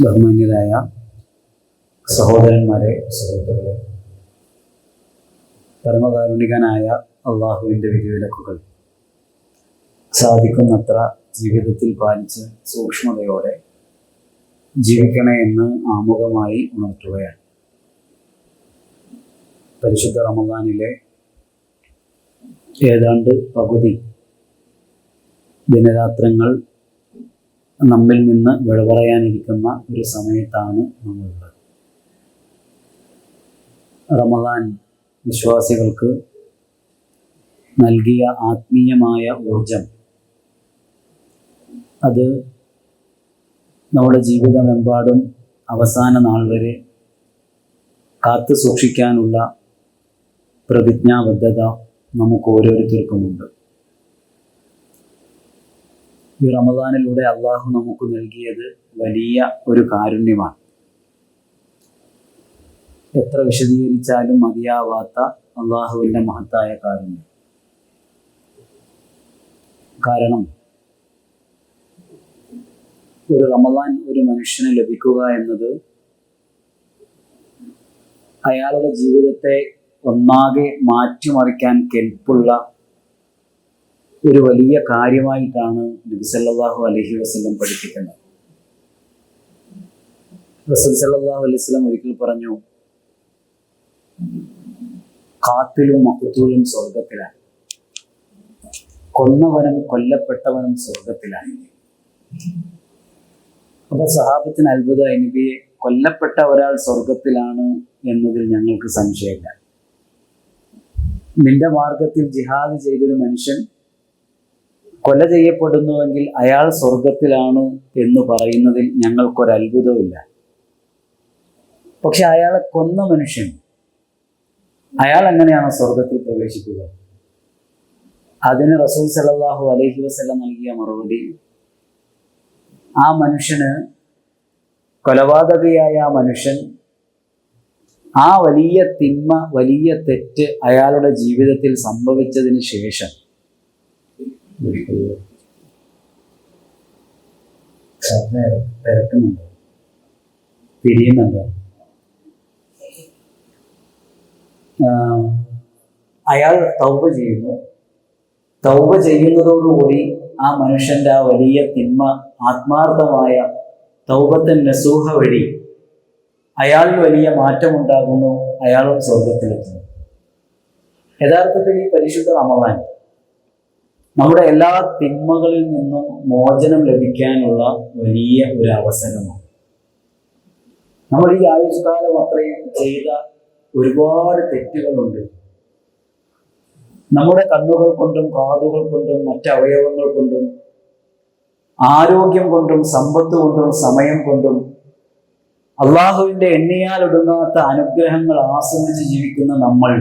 ബഹുമാന്യരായ സഹോദരന്മാരെ, സുഹൃത്തുക്കളെ, പരമകാരുണികനായ അള്ളാഹുവിൻ്റെ വിധിവിലക്കുകൾ സാധിക്കുന്നത്ര ജീവിതത്തിൽ പാലിച്ച് സൂക്ഷ്മതയോടെ ജീവിക്കണേ എന്ന് ആമുഖമായി ഉണർത്തുകയാണ്. പരിശുദ്ധ റമദാനിലെ ഏതാണ്ട് പകുതി ദിനരാത്രങ്ങൾ നമ്മിൽ നിന്ന് വിട പറയാനിരിക്കുന്ന ഒരു സമയത്താണ് നമ്മളുള്ളത്. റമദാൻ വിശ്വാസികൾക്ക് നൽകിയ ആത്മീയമായ ഊർജം അത് നമ്മുടെ ജീവിതമെമ്പാടും അവസാന നാൾ വരെ കാത്തു സൂക്ഷിക്കാനുള്ള പ്രതിജ്ഞാബദ്ധത നമുക്ക് ഓരോരുത്തർക്കുമുണ്ട്. ഈ റമദാനിലൂടെ അള്ളാഹു നമുക്ക് നൽകിയത് വലിയ ഒരു കാരുണ്യമാണ്. എത്ര വിശദീകരിച്ചാലും മതിയാവാത്ത അള്ളാഹുവിൻ്റെ മഹത്തായ കാരുണ്യം. കാരണം ഒരു റമദാൻ ഒരു മനുഷ്യന് ലഭിക്കുക എന്നത് അയാളുടെ ജീവിതത്തെ ഒന്നാകെ മാറ്റിമറിക്കാൻ കെൽപ്പുള്ള ഒരു വലിയ കാര്യമായിട്ടാണ് നബി സല്ലല്ലാഹു അലൈഹി വസല്ലം പഠിപ്പിക്കുന്നത്. റസൂൽ സല്ലല്ലാഹു അലൈഹി വസല്ലം ഒരിക്കൽ പറഞ്ഞു, ഖാത്തിലും മഖ്തൂലും സ്വർഗത്തിലാണ്, കൊന്നവനും കൊല്ലപ്പെട്ടവനും സ്വർഗത്തിലാണ്. അപ്പൊ സഹാബത്തിന് അത്ഭുതമായി, നബിയെ, കൊല്ലപ്പെട്ട ഒരാൾ സ്വർഗത്തിലാണ് എന്നതിൽ ഞങ്ങൾക്ക് സംശയമില്ല. നിന്റെ മാർഗത്തിൽ ജിഹാദ് ചെയ്തൊരു മനുഷ്യൻ കൊല ചെയ്യപ്പെടുന്നുവെങ്കിൽ അയാൾ സ്വർഗത്തിലാണ് എന്ന് പറയുന്നതിൽ ഞങ്ങൾക്കൊരത്ഭുതമില്ല. പക്ഷെ അയാളെ കൊന്ന മനുഷ്യൻ, അയാൾ എങ്ങനെയാണ് സ്വർഗത്തിൽ പ്രവേശിക്കുക? അതിന് റസൂൽ സല്ലല്ലാഹു അലൈഹി വസല്ലം നൽകിയ മറുപടി, ആ മനുഷ്യന്, കൊലപാതകിയായ ആ മനുഷ്യൻ, ആ വലിയ തിന്മ, വലിയ തെറ്റ് അയാളുടെ ജീവിതത്തിൽ സംഭവിച്ചതിന് ശേഷം തിരക്കുന്നുണ്ടോ, തിരിയുന്നുണ്ടോ? അയാൾ തൗബ ചെയ്യുന്നു. തൗബ ചെയ്യുന്നതോടുകൂടി ആ മനുഷ്യന്റെ ആ വലിയ തിന്മ, ആത്മാർത്ഥമായ തൗബത്തൻ നസൂഹ വഴി അയാളിൽ വലിയ മാറ്റമുണ്ടാകുന്നു, അയാളും സ്വർഗത്തിലെത്തുന്നു. യഥാർത്ഥത്തിൽ ഈ പരിശുദ്ധ റമദാൻ നമ്മുടെ എല്ലാ തിന്മകളിൽ നിന്നും മോചനം ലഭിക്കാനുള്ള വലിയ ഒരു അവസരമാണ്. നമ്മൾ ഈ ആയുഷ്കാലം അത്രയും ചെയ്ത ഒരുപാട് തെറ്റുകളുണ്ട്. നമ്മുടെ കണ്ണുകൾ കൊണ്ടും കാതുകൾ കൊണ്ടും മറ്റ് അവയവങ്ങൾ കൊണ്ടും ആരോഗ്യം കൊണ്ടും സമ്പത്ത് കൊണ്ടും സമയം കൊണ്ടും അള്ളാഹുവിൻ്റെ എണ്ണിയാലൊടുങ്ങാത്ത അനുഗ്രഹങ്ങൾ ആസ്വദിച്ച് ജീവിക്കുന്ന നമ്മൾ,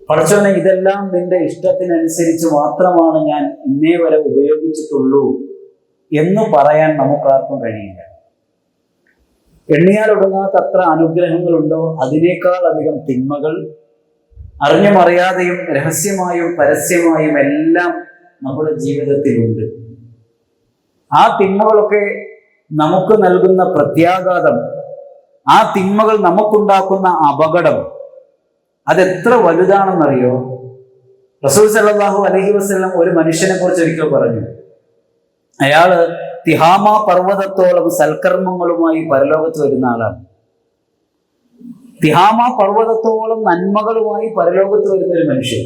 പടച്ചോനെ, ഇതെല്ലാം നിന്റെ ഇഷ്ടത്തിനനുസരിച്ച് മാത്രമാണ് ഞാൻ ഇന്നേ വരെ ഉപയോഗിച്ചിട്ടുള്ളൂ എന്ന് പറയാൻ നമുക്കാർക്കും കഴിയില്ല. എണ്ണിയാലൊടുങ്ങാത്ത അത്ര അനുഗ്രഹങ്ങളുണ്ടോ അതിനേക്കാൾ അധികം തിന്മകൾ അറിഞ്ഞും അറിയാതെയും രഹസ്യമായും പരസ്യമായും എല്ലാം നമ്മുടെ ജീവിതത്തിലുണ്ട്. ആ തിന്മകളൊക്കെ നമുക്ക് നൽകുന്ന പ്രത്യാഘാതം, ആ തിന്മകൾ നമുക്കുണ്ടാക്കുന്ന അപകടം അതെത്ര വലുതാണെന്നറിയോ? റസൂൽ സല്ലല്ലാഹു അലൈഹി വസല്ലം ഒരു മനുഷ്യനെ കുറിച്ച് ഒരിക്കൽ പറഞ്ഞു, അയാള് തിഹാമ പർവ്വതത്തോളം സൽക്കർമ്മങ്ങളുമായി പരലോകത്ത് വരുന്ന ആളാണ്. തിഹാമ പർവ്വതത്തോളം നന്മകളുമായി പരലോകത്ത് വരുന്ന ഒരു മനുഷ്യൻ.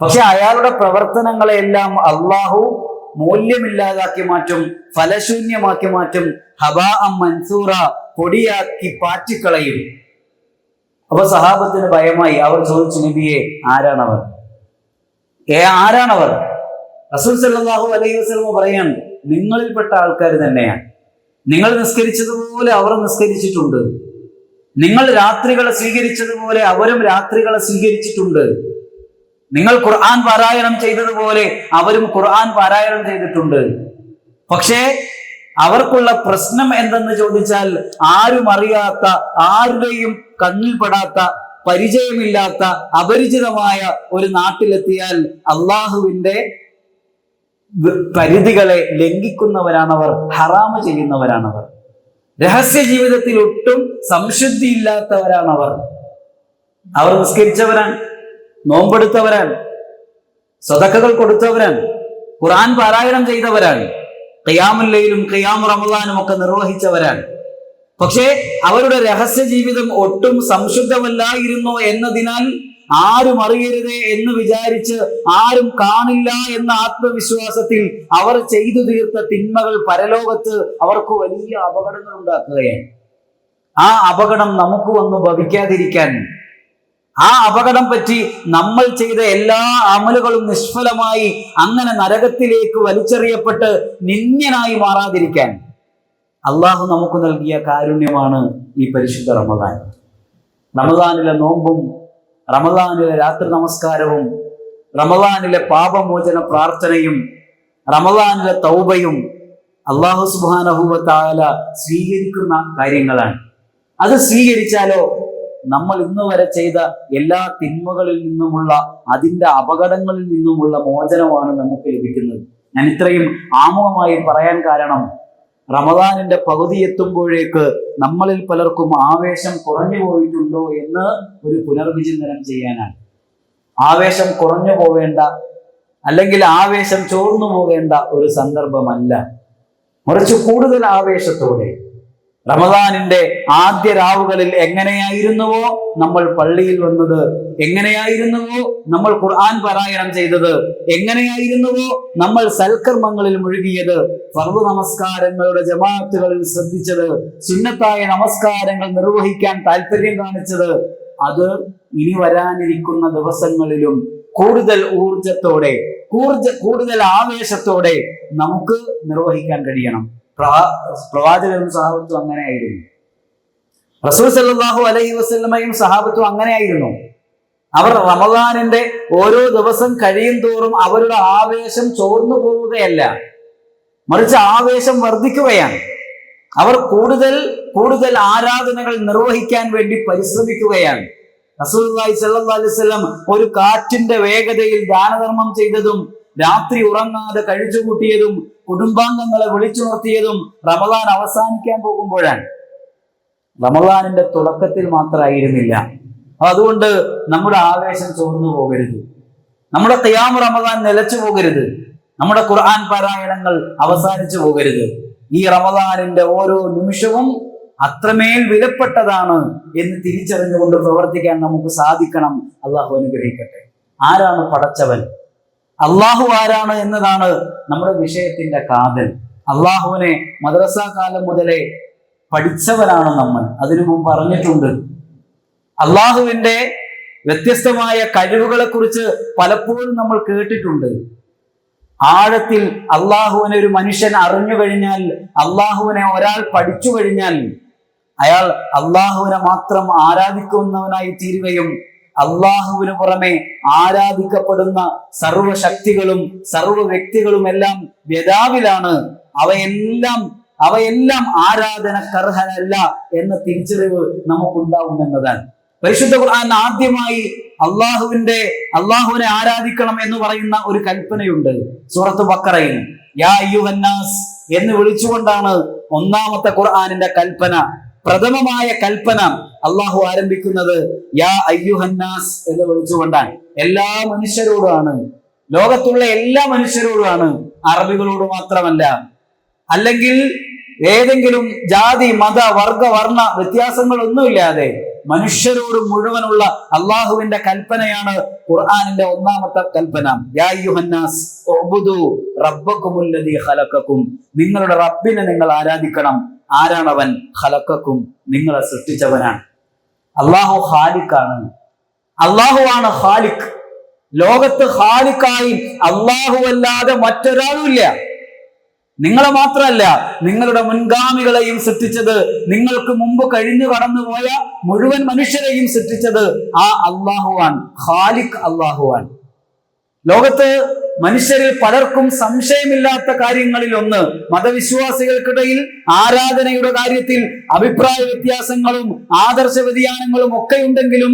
പക്ഷെ അയാളുടെ പ്രവർത്തനങ്ങളെല്ലാം അള്ളാഹു മൂല്യമില്ലാതാക്കി മാറ്റും, ഫലശൂന്യമാക്കി മാറ്റും, ഹബാഅം മൻസൂറ, പൊടിയാക്കി പാറ്റിക്കളയും. അപ്പൊ സഹാബത്തിന് ഭയമായി. അവർ ചോദിച്ചു, നബിയെ, ആരാണവർ? ആരാണവർ? റസൂൽ സല്ലല്ലാഹു അലൈഹി വസല്ലം പറയാണ്, നിങ്ങളിൽപ്പെട്ട ആൾക്കാർ തന്നെയാണ്. നിങ്ങൾ നിസ്കരിച്ചതുപോലെ അവർ നിസ്കരിച്ചിട്ടുണ്ട്. നിങ്ങൾ രാത്രികളെ സ്വീകരിച്ചതുപോലെ അവരും രാത്രികളെ സ്വീകരിച്ചിട്ടുണ്ട്. നിങ്ങൾ ഖുർആൻ പാരായണം ചെയ്തതുപോലെ അവരും ഖുർആൻ പാരായണം ചെയ്തിട്ടുണ്ട്. പക്ഷേ അവർക്കുള്ള പ്രശ്നം എന്തെന്ന് ചോദിച്ചാൽ, ആരും അറിയാത്ത, ആരുടെയും കണ്ണിൽപ്പെടാത്ത, പരിചയമില്ലാത്ത, അപരിചിതമായ ഒരു നാട്ടിലെത്തിയാൽ അള്ളാഹുവിൻ്റെ പരിധികളെ ലംഘിക്കുന്നവരാണവർ, ഹറാമ് ചെയ്യുന്നവരാണവർ. രഹസ്യ ജീവിതത്തിൽ ഒട്ടും സംശുദ്ധി ഇല്ലാത്തവരാണ് അവർ നിസ്കരിച്ചവരാണ്, നോമ്പെടുത്തവരാണ്, സദഖകൾ കൊടുത്തവരാണ്, ഖുർആൻ പാരായണം ചെയ്തവരാണ്, ഖിയാമുൽ ലൈലും ഖിയാം റമളാനും ഒക്കെ നിർവഹിച്ചവരാണ്. പക്ഷേ അവരുടെ രഹസ്യ ജീവിതം ഒട്ടും സംശുദ്ധമല്ലായിരുന്നു എന്നതിനാൽ ആരും അറിയരുതേ എന്ന് വിചാരിച്ച്, ആരും കാണില്ല എന്ന ആത്മവിശ്വാസത്തിൽ അവർ ചെയ്തു തീർത്ത തിന്മകൾ പരലോകത്ത് അവർക്ക് വലിയ അപകടങ്ങൾ ഉണ്ടാക്കുകയാണ്. ആ അപകടം നമുക്ക് വന്ന് ഭവിക്കാതിരിക്കാൻ, ആ അപകടം പറ്റി നമ്മൾ ചെയ്ത എല്ലാ അമലുകളും നിഷ്ഫലമായി അങ്ങനെ നരകത്തിലേക്ക് വലിച്ചെറിയപ്പെട്ട് നിന്ദ്യനായി മാറാതിരിക്കാൻ അള്ളാഹു നമുക്ക് നൽകിയ കാരുണ്യമാണ് ഈ പരിശുദ്ധ റമദാൻ. റമദാനിലെ നോമ്പും റമദാനിലെ രാത്രി നമസ്കാരവും റമദാനിലെ പാപമോചന പ്രാർത്ഥനയും റമദാനിലെ തൗബയും അള്ളാഹു സുബ്ഹാനഹു വ തആല സ്വീകരിക്കുന്ന കാര്യങ്ങളാണ്. അത് സ്വീകരിച്ചാലോ നമ്മൾ ഇന്ന് വരെ ചെയ്ത എല്ലാ തിന്മകളിൽ നിന്നുമുള്ള, അതിൻ്റെ അപകടങ്ങളിൽ നിന്നുമുള്ള മോചനമാണ് നമുക്ക് ലഭിക്കുന്നത്. ഞാൻ ഇത്രയും ആമുഖമായി പറയാൻ കാരണം, റമദാനിന്റെ പകുതി എത്തുമ്പോഴേക്ക് നമ്മളിൽ പലർക്കും ആവേശം കുറഞ്ഞു പോയിട്ടുണ്ടോ എന്ന് ഒരു പുനർവിചിന്തനം ചെയ്യാനാണ്. ആവേശം കുറഞ്ഞു പോവേണ്ട, അല്ലെങ്കിൽ ആവേശം ചോർന്നു പോകേണ്ട ഒരു സന്ദർഭമല്ല. മറിച്ച് കൂടുതൽ ആവേശത്തോടെ റമദാനിന്റെ ആദ്യ രാവുകളിൽ എങ്ങനെയായിരുന്നുവോ നമ്മൾ പള്ളിയിൽ വന്നത്, എങ്ങനെയായിരുന്നുവോ നമ്മൾ ഖുർആൻ പാരായണം ചെയ്തത്, എങ്ങനെയായിരുന്നുവോ നമ്മൾ സൽക്കർമ്മങ്ങളിൽ മുഴുകിയത്, ഫർദ് നമസ്കാരങ്ങളുടെ ജമാഅത്തുകളിൽ ശ്രദ്ധിച്ചത്, സുന്നത്തായ നമസ്കാരങ്ങൾ നിർവഹിക്കാൻ താല്പര്യം കാണിച്ചത്, അത് ഇനി വരാനിരിക്കുന്ന ദിവസങ്ങളിലും കൂടുതൽ ഊർജത്തോടെ, കൂടുതൽ ആവേശത്തോടെ നമുക്ക് നിർവഹിക്കാൻ കഴിയണം. പ്രവാചകരും സഹാബത്തും അങ്ങനെയായിരുന്നു. റസൂൽ സല്ലല്ലാഹു അലൈഹി വസല്ലമയും സഹാബത്തും അങ്ങനെയായിരുന്നു. അവർ റമദാനിന്റെ ഓരോ ദിവസം കഴിയും തോറും അവരുടെ ആവേശം ചോർന്നു പോവുകയല്ല, മറിച്ച് ആവേശം വർദ്ധിക്കുകയാണ്. അവർ കൂടുതൽ ആരാധനകൾ നിർവഹിക്കാൻ വേണ്ടി പരിശ്രമിക്കുകയാണ്. റസൂലുള്ളാഹി സ്വല്ലല്ലാഹു അലൈഹി വസല്ലം ഒരു കാറ്റിന്റെ വേഗതയിൽ ദാനധർമ്മം ചെയ്തതും, രാത്രി ഉറങ്ങാതെ കഴിച്ചുകൂട്ടിയതും, കുടുംബാംഗങ്ങളെ വിളിച്ചുണർത്തിയതും റമദാൻ അവസാനിക്കാൻ പോകുമ്പോഴാണ്. റമദാനിന്റെ തുടക്കത്തിൽ മാത്രമായിരുന്നില്ല. അതുകൊണ്ട് നമ്മുടെ ആവേശം ചോർന്നു പോകരുത്, നമ്മുടെ ഖിയാം റമദാൻ നിലച്ചു പോകരുത്, നമ്മുടെ ഖുർആൻ പാരായണങ്ങൾ അവസാനിച്ചു പോകരുത്. ഈ റമദാനിന്റെ ഓരോ നിമിഷവും അത്രമേൽ വിലപ്പെട്ടതാണ് എന്ന് തിരിച്ചറിഞ്ഞുകൊണ്ട് പ്രവർത്തിക്കാൻ നമുക്ക് സാധിക്കണം. അള്ളാഹു അനുഗ്രഹിക്കട്ടെ. ആരാണ് പടച്ചവൻ? അള്ളാഹു ആരാണ് എന്നതാണ് നമ്മുടെ വിഷയത്തിന്റെ കാതൽ. അള്ളാഹുവിനെ മദ്രസ കാലം മുതലേ പഠിച്ചവരാണ് നമ്മൾ. അതിനു മുമ്പ് പറഞ്ഞിട്ടുണ്ട്. അള്ളാഹുവിന്റെ വ്യത്യസ്തമായ കഴിവുകളെ കുറിച്ച് പലപ്പോഴും നമ്മൾ കേട്ടിട്ടുണ്ട്. ആഴത്തിൽ അള്ളാഹുവിനെ ഒരു മനുഷ്യൻ അറിഞ്ഞു കഴിഞ്ഞാൽ, അള്ളാഹുവിനെ ഒരാൾ പഠിച്ചു കഴിഞ്ഞാൽ, അയാൾ അള്ളാഹുവിനെ മാത്രം ആരാധിക്കുന്നവനായി തീരുകയും അള്ളാഹുവിന് പുറമെ ആരാധിക്കപ്പെടുന്ന സർവശക്തികളും സർവ വ്യക്തികളും എല്ലാം വ്യതാവിലാണ്, അവയെല്ലാം ആരാധനക്കർഹനല്ല എന്ന തിരിച്ചറിവ് നമുക്കുണ്ടാവുമെന്നതാണ്. പരിശുദ്ധ ഖുർആൻ ആദ്യമായി അള്ളാഹുവിനെ ആരാധിക്കണം എന്ന് പറയുന്ന ഒരു കൽപ്പനയുണ്ട് സൂറത്ത് ബഖറയിൽ. യാ അയ്യുഹന്നാസ് എന്ന് വിളിച്ചുകൊണ്ടാണ് ഒന്നാമത്തെ ഖുർആനിന്റെ കൽപ്പന, പ്രഥമമായ കൽപ്പന അള്ളാഹു ആരംഭിക്കുന്നത് യാ അയ്യുഹന്നാസ് എന്ന് വിളിച്ചുകൊണ്ടാണ്. എല്ലാ മനുഷ്യരോടുമാണ്, ലോകത്തുള്ള എല്ലാ മനുഷ്യരോടുമാണ്, അറബികളോട് മാത്രമല്ല. അല്ലെങ്കിൽ ഏതെങ്കിലും ജാതി മത വർഗ വർണ്ണ വ്യത്യാസങ്ങളൊന്നുമില്ലാതെ മനുഷ്യരോട് മുഴുവനുള്ള അള്ളാഹുവിന്റെ കൽപ്പനയാണ് ഖുർആനിന്റെ ഒന്നാമത്തെ കൽപ്പന. യാ അയ്യുഹന്നാസ് ഉഅ്ബുദു റബ്ബക്കുമുല്ലദീ ഖലഖക്കും, നിങ്ങളുടെ റബ്ബിനെ നിങ്ങൾ ആരാധിക്കണം. ആരാണവൻ? ഖലഖക്കും, നിങ്ങളെ സൃഷ്ടിച്ചവനാണ്. അള്ളാഹു ഖാലിഖാണ്. അള്ളാഹുവാണ് ഖാലിഖ്. ലോകത്ത് ഖാലിഖായി അള്ളാഹു അല്ലാതെ മറ്റൊരാളുമില്ല. നിങ്ങളെ മാത്രമല്ല, നിങ്ങളുടെ മുൻഗാമികളെയും സൃഷ്ടിച്ചത്, നിങ്ങൾക്ക് മുമ്പ് കഴിഞ്ഞു കടന്നുപോയ മുഴുവൻ മനുഷ്യരെയും സൃഷ്ടിച്ചത് ആ അള്ളാഹുവാണ്. ഖാലിഖ് അള്ളാഹുവാൻ. ലോകത്ത് മനുഷ്യരിൽ പലർക്കും സംശയമില്ലാത്ത കാര്യങ്ങളിൽ ഒന്ന്, മതവിശ്വാസികൾക്കിടയിൽ ആരാധനയുടെ കാര്യത്തിൽ അഭിപ്രായ വ്യത്യാസങ്ങളും ആദർശ വ്യതിയാനങ്ങളും ഒക്കെ ഉണ്ടെങ്കിലും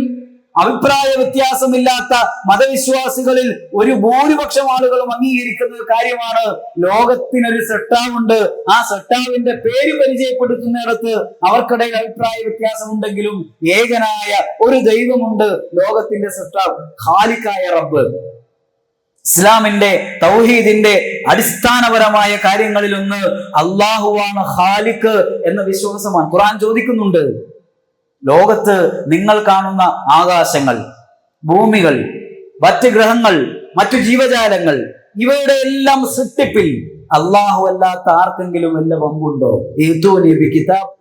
അഭിപ്രായ വ്യത്യാസമില്ലാത്ത മതവിശ്വാസികളിൽ ഒരു ഭൂരിപക്ഷം ആളുകളും അംഗീകരിക്കുന്ന ഒരു കാര്യമാണ്, ലോകത്തിനൊരു സൃഷ്ടാവുണ്ട്. ആ സൃഷ്ടാവിന്റെ പേര് പരിചയപ്പെടുത്തുന്നിടത്ത് അവർക്കിടയിൽ അഭിപ്രായ വ്യത്യാസം ഉണ്ടെങ്കിലും ഏകനായ ഒരു ദൈവമുണ്ട്, ലോകത്തിന്റെ സൃഷ്ടാവ്, ഖാലിഖായ റബ്ബ്. ഇസ്ലാമിന്റെ തൗഹീദിന്റെ അടിസ്ഥാനപരമായ കാര്യങ്ങളിൽ ഒന്ന് അള്ളാഹുവാണ് ഖാലിഖ് എന്ന വിശ്വാസമാണ്. ഖുർആൻ ചോദിക്കുന്നുണ്ട്, ലോകത്ത് നിങ്ങൾ കാണുന്ന ആകാശങ്ങൾ, ഭൂമികൾ, മറ്റ് ഗ്രഹങ്ങൾ, മറ്റു ജീവജാലങ്ങൾ, ഇവയുടെ എല്ലാം സൃഷ്ടിപ്പിൽ അള്ളാഹു അല്ലാത്ത ആർക്കെങ്കിലും വല്ല പങ്കുണ്ടോ? കിതാബ്.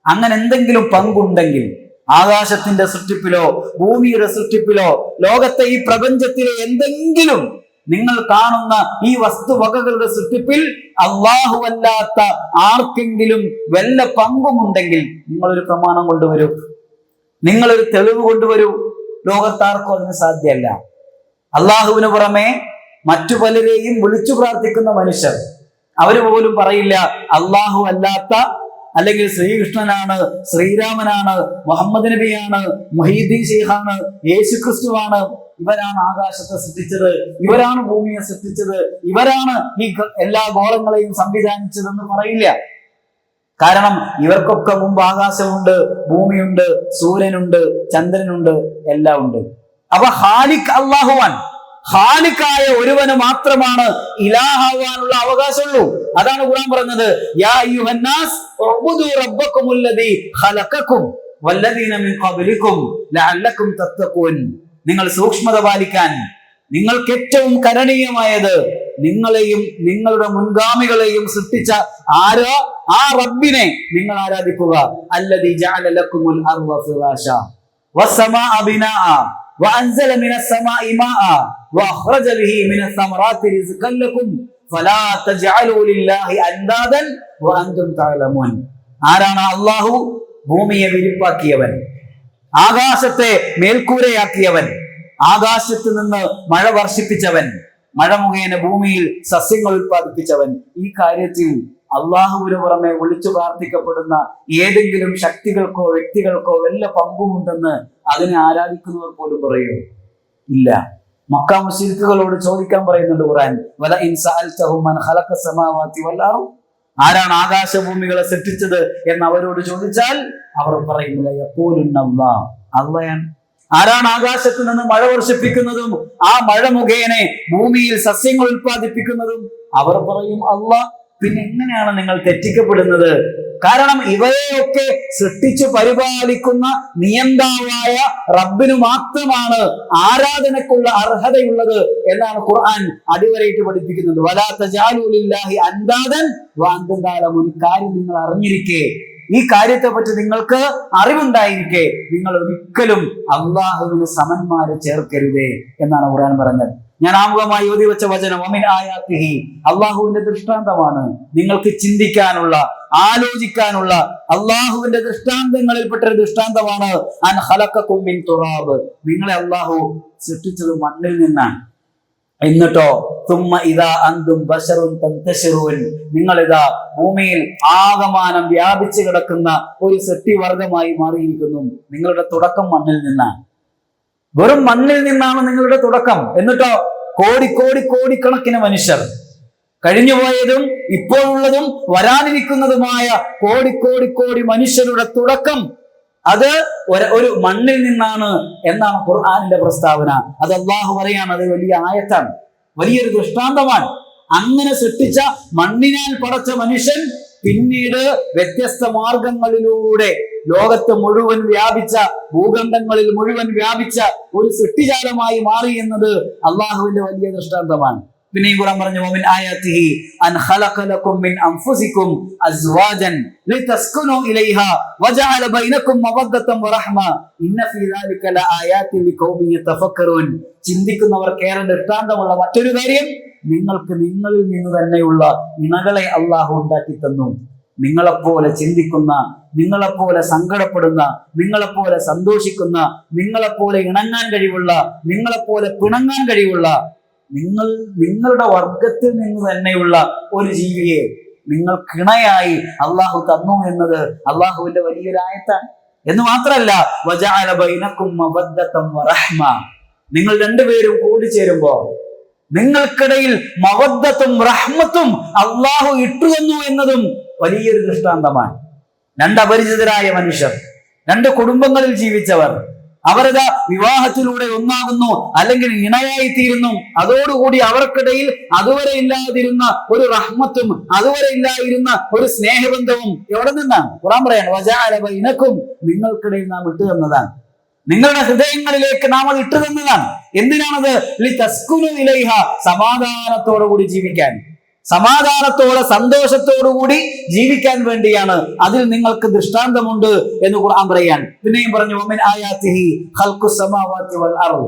അങ്ങനെ എന്തെങ്കിലും പങ്കുണ്ടെങ്കിൽ ആകാശത്തിന്റെ സൃഷ്ടിപ്പിലോ ഭൂമിയുടെ സൃഷ്ടിപ്പിലോ ലോകത്തെ ഈ പ്രപഞ്ചത്തിലെ എന്തെങ്കിലും നിങ്ങൾ കാണുന്ന ഈ വസ്തുവകകളുടെ സൃഷ്ടിപ്പിൽ അള്ളാഹു അല്ലാത്ത ആർക്കെങ്കിലും വല്ല പങ്കുമുണ്ടെങ്കിൽ നിങ്ങളൊരു പ്രമാണം കൊണ്ടുവരൂ, നിങ്ങളൊരു തെളിവ് കൊണ്ടുവരൂ. ലോകത്താർക്കും അതിന് സാധ്യമല്ല. അള്ളാഹുവിന് പുറമെ മറ്റു പലരെയും വിളിച്ചു പ്രാർത്ഥിക്കുന്ന മനുഷ്യർ, അവര് പോലും പറയില്ല അള്ളാഹു അല്ലാത്ത, അല്ലെങ്കിൽ ശ്രീകൃഷ്ണനാണ്, ശ്രീരാമനാണ്, മുഹമ്മദ് നബിയാണ്, മുഹീദ്ദീൻ ശൈഖാണ്, യേശു ക്രിസ്തുവാണ്, ഇവരാണ് ആകാശത്തെ സൃഷ്ടിച്ചത്, ഇവരാണ് ഭൂമിയെ സൃഷ്ടിച്ചത്, ഇവരാണ് ഈ എല്ലാ ഗോളങ്ങളെയും സംവിധാനിച്ചതെന്ന് പറയില്ല. കാരണം ഇവർക്കൊക്കെ മുമ്പ് ആകാശമുണ്ട്, ഭൂമിയുണ്ട്, സൂര്യനുണ്ട്, ചന്ദ്രനുണ്ട്, എല്ലാം ഉണ്ട്. അപ്പൊ ഖാലിഖ് അല്ലാഹുവാൻ, ഖാലിഖായ ഒരുവന് മാത്രമാണ് ഇലാഹാവാനുള്ള അവകാശമുള്ളൂ. അതാണ് ഖുർആൻ പറഞ്ഞത്, യാ അയ്യുഹന്നാസ് ഉഅ്ബുദൂ റബ്ബക്കുമുല്ലദീ ഖലഖക്കും വല്ലദീന മിൻ ഖബ്ലിക്കും ലഅല്ലക്കും തത്തഖൂൻ. നിങ്ങൾ സൂക്ഷ്മത പാലിക്കാൻ, നിങ്ങൾക്ക് ഏറ്റവും കരണീയമായത് നിങ്ങളെയും നിങ്ങളുടെ മുൻഗാമികളെയും സൃഷ്ടിച്ച ആരോ ആ റബ്ബിനെ നിങ്ങൾ ആരാധിക്കുക. അല്ലദീ ജഅല ലക്കുമുൽ അർള ഫിറാശ വസ്സമാഅ ബിനാഅ വഅൻസല മിനസ് സമാഇ മാഅ വഅഖ്റജ ബിഹി മിനസ് സമറാത്തി റിസ്ഖൻ ലക്കും ഫലാ തജ്അലൂ ലില്ലാഹി അൻദാദൻ വഅൻതും തഅലമൂൻ. ആരാണ് അല്ലാഹു? ഭൂമിയെ വിരിപ്പാക്കിയവൻ, ആകാശത്തെ മേൽക്കൂരയാക്കിയവൻ, ആകാശത്ത് നിന്ന് മഴ വർഷിപ്പിച്ചവൻ, മഴ മുഖേന ഭൂമിയിൽ സസ്യങ്ങൾ ഉത്പാദിപ്പിച്ചവൻ. ഈ കാര്യത്തിൽ അള്ളാഹുവിന് പുറമെ വിളിച്ചു പ്രാർത്ഥിക്കപ്പെടുന്ന ഏതെങ്കിലും ശക്തികൾക്കോ വ്യക്തികൾക്കോ വല്ല പങ്കുമുണ്ടെന്ന് അതിനെ ആരാധിക്കുന്നവർ പോലും പറയൂ ഇല്ല. മക്ക മുശ്രിക്കുകളോട് ചോദിക്കാൻ പറയുന്നുണ്ട് ഖുർആൻ, വല ഇൻ സഅൽതഹും മൻ ഖലഖ സമാവാതി വൽ അർദ്, ആരാണ് ആകാശഭൂമികളെ സൃഷ്ടിച്ചത് എന്ന് അവരോട് ചോദിച്ചാൽ അവർ പറയുന്നില്ല യഖൂലുന്ന അല്ലാഹ്, അല്ലാഹ്. ആരാണ് ആകാശത്ത് നിന്ന് മഴ വർഷിപ്പിക്കുന്നതും ആ മഴ മുഖേന ഭൂമിയിൽ സസ്യങ്ങൾ ഉത്പാദിപ്പിക്കുന്നതും? അവർ പറയും അല്ലാഹ്. പിന്നെ എങ്ങനെയാണ് നിങ്ങൾ തെറ്റിക്കപ്പെടുന്നത്? കാരണം ഇവയെയൊക്കെ സൃഷ്ടിച്ചു പരിപാലിക്കുന്ന നിയന്താവായ റബ്ബിന് മാത്രമാണ് ആരാധനക്കുള്ള അർഹതയുള്ളത് എന്നാണ് ഖുർആൻ അടിവരയിട്ട് പഠിപ്പിക്കുന്നത്. വലാ തജഅലൂ ലില്ലാഹി അൻദാദൻ വഅൻതും തഅലമൂൻ. കാര്യം നിങ്ങൾ അറിഞ്ഞിരിക്കെ, ഈ കാര്യത്തെ പറ്റി നിങ്ങൾക്ക് അറിവുണ്ടായിരിക്കെ നിങ്ങൾ ഒരിക്കലും അള്ളാഹുവിന് സമന്മാരെ ചേർക്കരുതേ എന്നാണ് ഖുർആൻ പറഞ്ഞത്. ഞാൻ ആമുഖമായി ഓതി വെച്ച വചനം വമിൻ ആയാതിഹി, അള്ളാഹുവിന്റെ ദൃഷ്ടാന്തമാണ്. നിങ്ങൾക്ക് ചിന്തിക്കാനുള്ള, ആലോചിക്കാനുള്ള അള്ളാഹുവിന്റെ ദൃഷ്ടാന്തങ്ങളിൽപ്പെട്ട ഒരു ദൃഷ്ടാന്തമാണ് അൻ ഖലഖകും മിൻ തുറാബ്, നിങ്ങളെ അള്ളാഹു സൃഷ്ടിച്ചത് മണ്ണിൽ നിന്നാണ്. എന്നിട്ടോ തുമ്മ ഇദാ അന്തും ബശറുൻ തന്തശിറൂൻ, നിങ്ങളിതാ ഭൂമിയിൽ ആകമാനം വ്യാപിച്ചു കിടക്കുന്ന ഒരു സൃഷ്ടിവർഗമായി മാറിയിരിക്കുന്നു. നിങ്ങളുടെ തുടക്കം മണ്ണിൽ നിന്നാണ്, വെറും മണ്ണിൽ നിന്നാണ് നിങ്ങളുടെ തുടക്കം. എന്നിട്ടോ കോടിക്കണക്കിന് മനുഷ്യർ, കഴിഞ്ഞുപോയതും ഇപ്പോഴുള്ളതും വരാനിരിക്കുന്നതുമായ കോടി മനുഷ്യരുടെ തുടക്കം അത് ഒരു മണ്ണിൽ നിന്നാണ് എന്നാണ് ഖുർആനിന്റെ പ്രസ്താവന. അത് അല്ലാഹു പറയാണ്, അത് വലിയ ആയത്താണ്, വലിയൊരു ദൃഷ്ടാന്തമാണ്. അങ്ങനെ സൃഷ്ടിച്ച മണ്ണിനാൽ പടച്ച മനുഷ്യൻ പിന്നീട് വ്യത്യസ്ത മാർഗങ്ങളിലൂടെ ലോകത്ത് മുഴുവൻ വ്യാപിച്ച, ഭൂഖണ്ഡങ്ങളിൽ മുഴുവൻ വ്യാപിച്ച ഒരു സൃഷ്ടിജാലമായി മാറി എന്നത് അള്ളാഹുവിന്റെ വലിയ ദൃഷ്ടാന്തമാണ്. പിന്നെയും ഖുർആൻ പറഞ്ഞു വമിൻ ആയാതിഹി അൻ ഖലഖ ലക്കും മിൻ അൻഫുസികും അസ്വാജൻ ലിതസ്കുനു ഇലൈഹാ വജഅല ബൈനകും മവദ്ദതൻ വറഹ്മ ഇന്ന ഫീ ദാലിക ലആയാതിൻ ലിഖൗമി യതഫക്കറൂൻ. ചിന്തിക്കുന്നവർക്ക് ഏറെ ദൃഷ്ടാന്തമുള്ള മറ്റൊരു കാര്യം, നിങ്ങൾക്ക് നിങ്ങളിൽ നിന്ന് തന്നെയുള്ള ഇണകളെ അള്ളാഹു ഉണ്ടാക്കി തന്നു. നിങ്ങളെപ്പോലെ ചിന്തിക്കുന്ന, നിങ്ങളെപ്പോലെ സങ്കടപ്പെടുന്ന, നിങ്ങളെപ്പോലെ സന്തോഷിക്കുന്ന, നിങ്ങളെപ്പോലെ ഇണങ്ങാൻ കഴിവുള്ള, നിങ്ങളെപ്പോലെ പിണങ്ങാൻ കഴിവുള്ള, നിങ്ങളുടെ വർഗത്തിൽ നിന്ന് തന്നെയുള്ള ഒരു ജീവിയെ നിങ്ങൾക്കിണയായി അള്ളാഹു തന്നു എന്നത് അള്ളാഹുവിന്റെ വലിയൊരു ആയത്താണ്. എന്ന് മാത്രമല്ല വജഅല ബൈനകും മവദ്ദതൻ വറഹ്മ, നിങ്ങൾ രണ്ടുപേരും കൂടിച്ചേരുമ്പോ നിങ്ങൾക്കിടയിൽ മവദ്ദത്തും റഹ്മത്തും അള്ളാഹു ഇട്ടുതന്നു എന്നതും വലിയൊരു ദൃഷ്ടാന്തമാണ്. രണ്ട് അപരിചിതരായ മനുഷ്യർ, രണ്ട് കുടുംബങ്ങളിൽ ജീവിച്ചവർ, അവരതാ വിവാഹത്തിലൂടെ ഒന്നാകുന്നു, അല്ലെങ്കിൽ ഇണയായി തീരുന്നു. അതോടുകൂടി അവർക്കിടയിൽ അതുവരെ ഇല്ലാതിരുന്ന ഒരു റഹ്മത്തും അതുവരെ ഇല്ലാതിരുന്ന ഒരു സ്നേഹബന്ധവും എവിടെ നിന്നാണ്? ഖുർആൻ പറയാണ് വജഅല ബൈനകും, നിങ്ങൾക്കിടയിൽ നാം ഇട്ടു തന്നതാണ്, നിങ്ങളുടെ ഹൃദയങ്ങളിലേക്ക് നാം അത് ഇട്ടു തന്നതാണ്. എന്തിനാണത്? ലിതസ്കുനു ഇലൈഹ, സമാധാനത്തോടുകൂടി ജീവിക്കാൻ, സമാധാനത്തോടെ സന്തോഷത്തോടുകൂടി ജീവിക്കാൻ വേണ്ടിയാണ്. അതിൽ നിങ്ങൾക്ക് ദൃഷ്ടാന്തമുണ്ട് എന്ന് ഖുർആൻ പറയാൻ. പിന്നെയും പറഞ്ഞു വമിൻ ആയാതിഹി ഖൽഖുസ് സമാവാതി വൽ അർദ്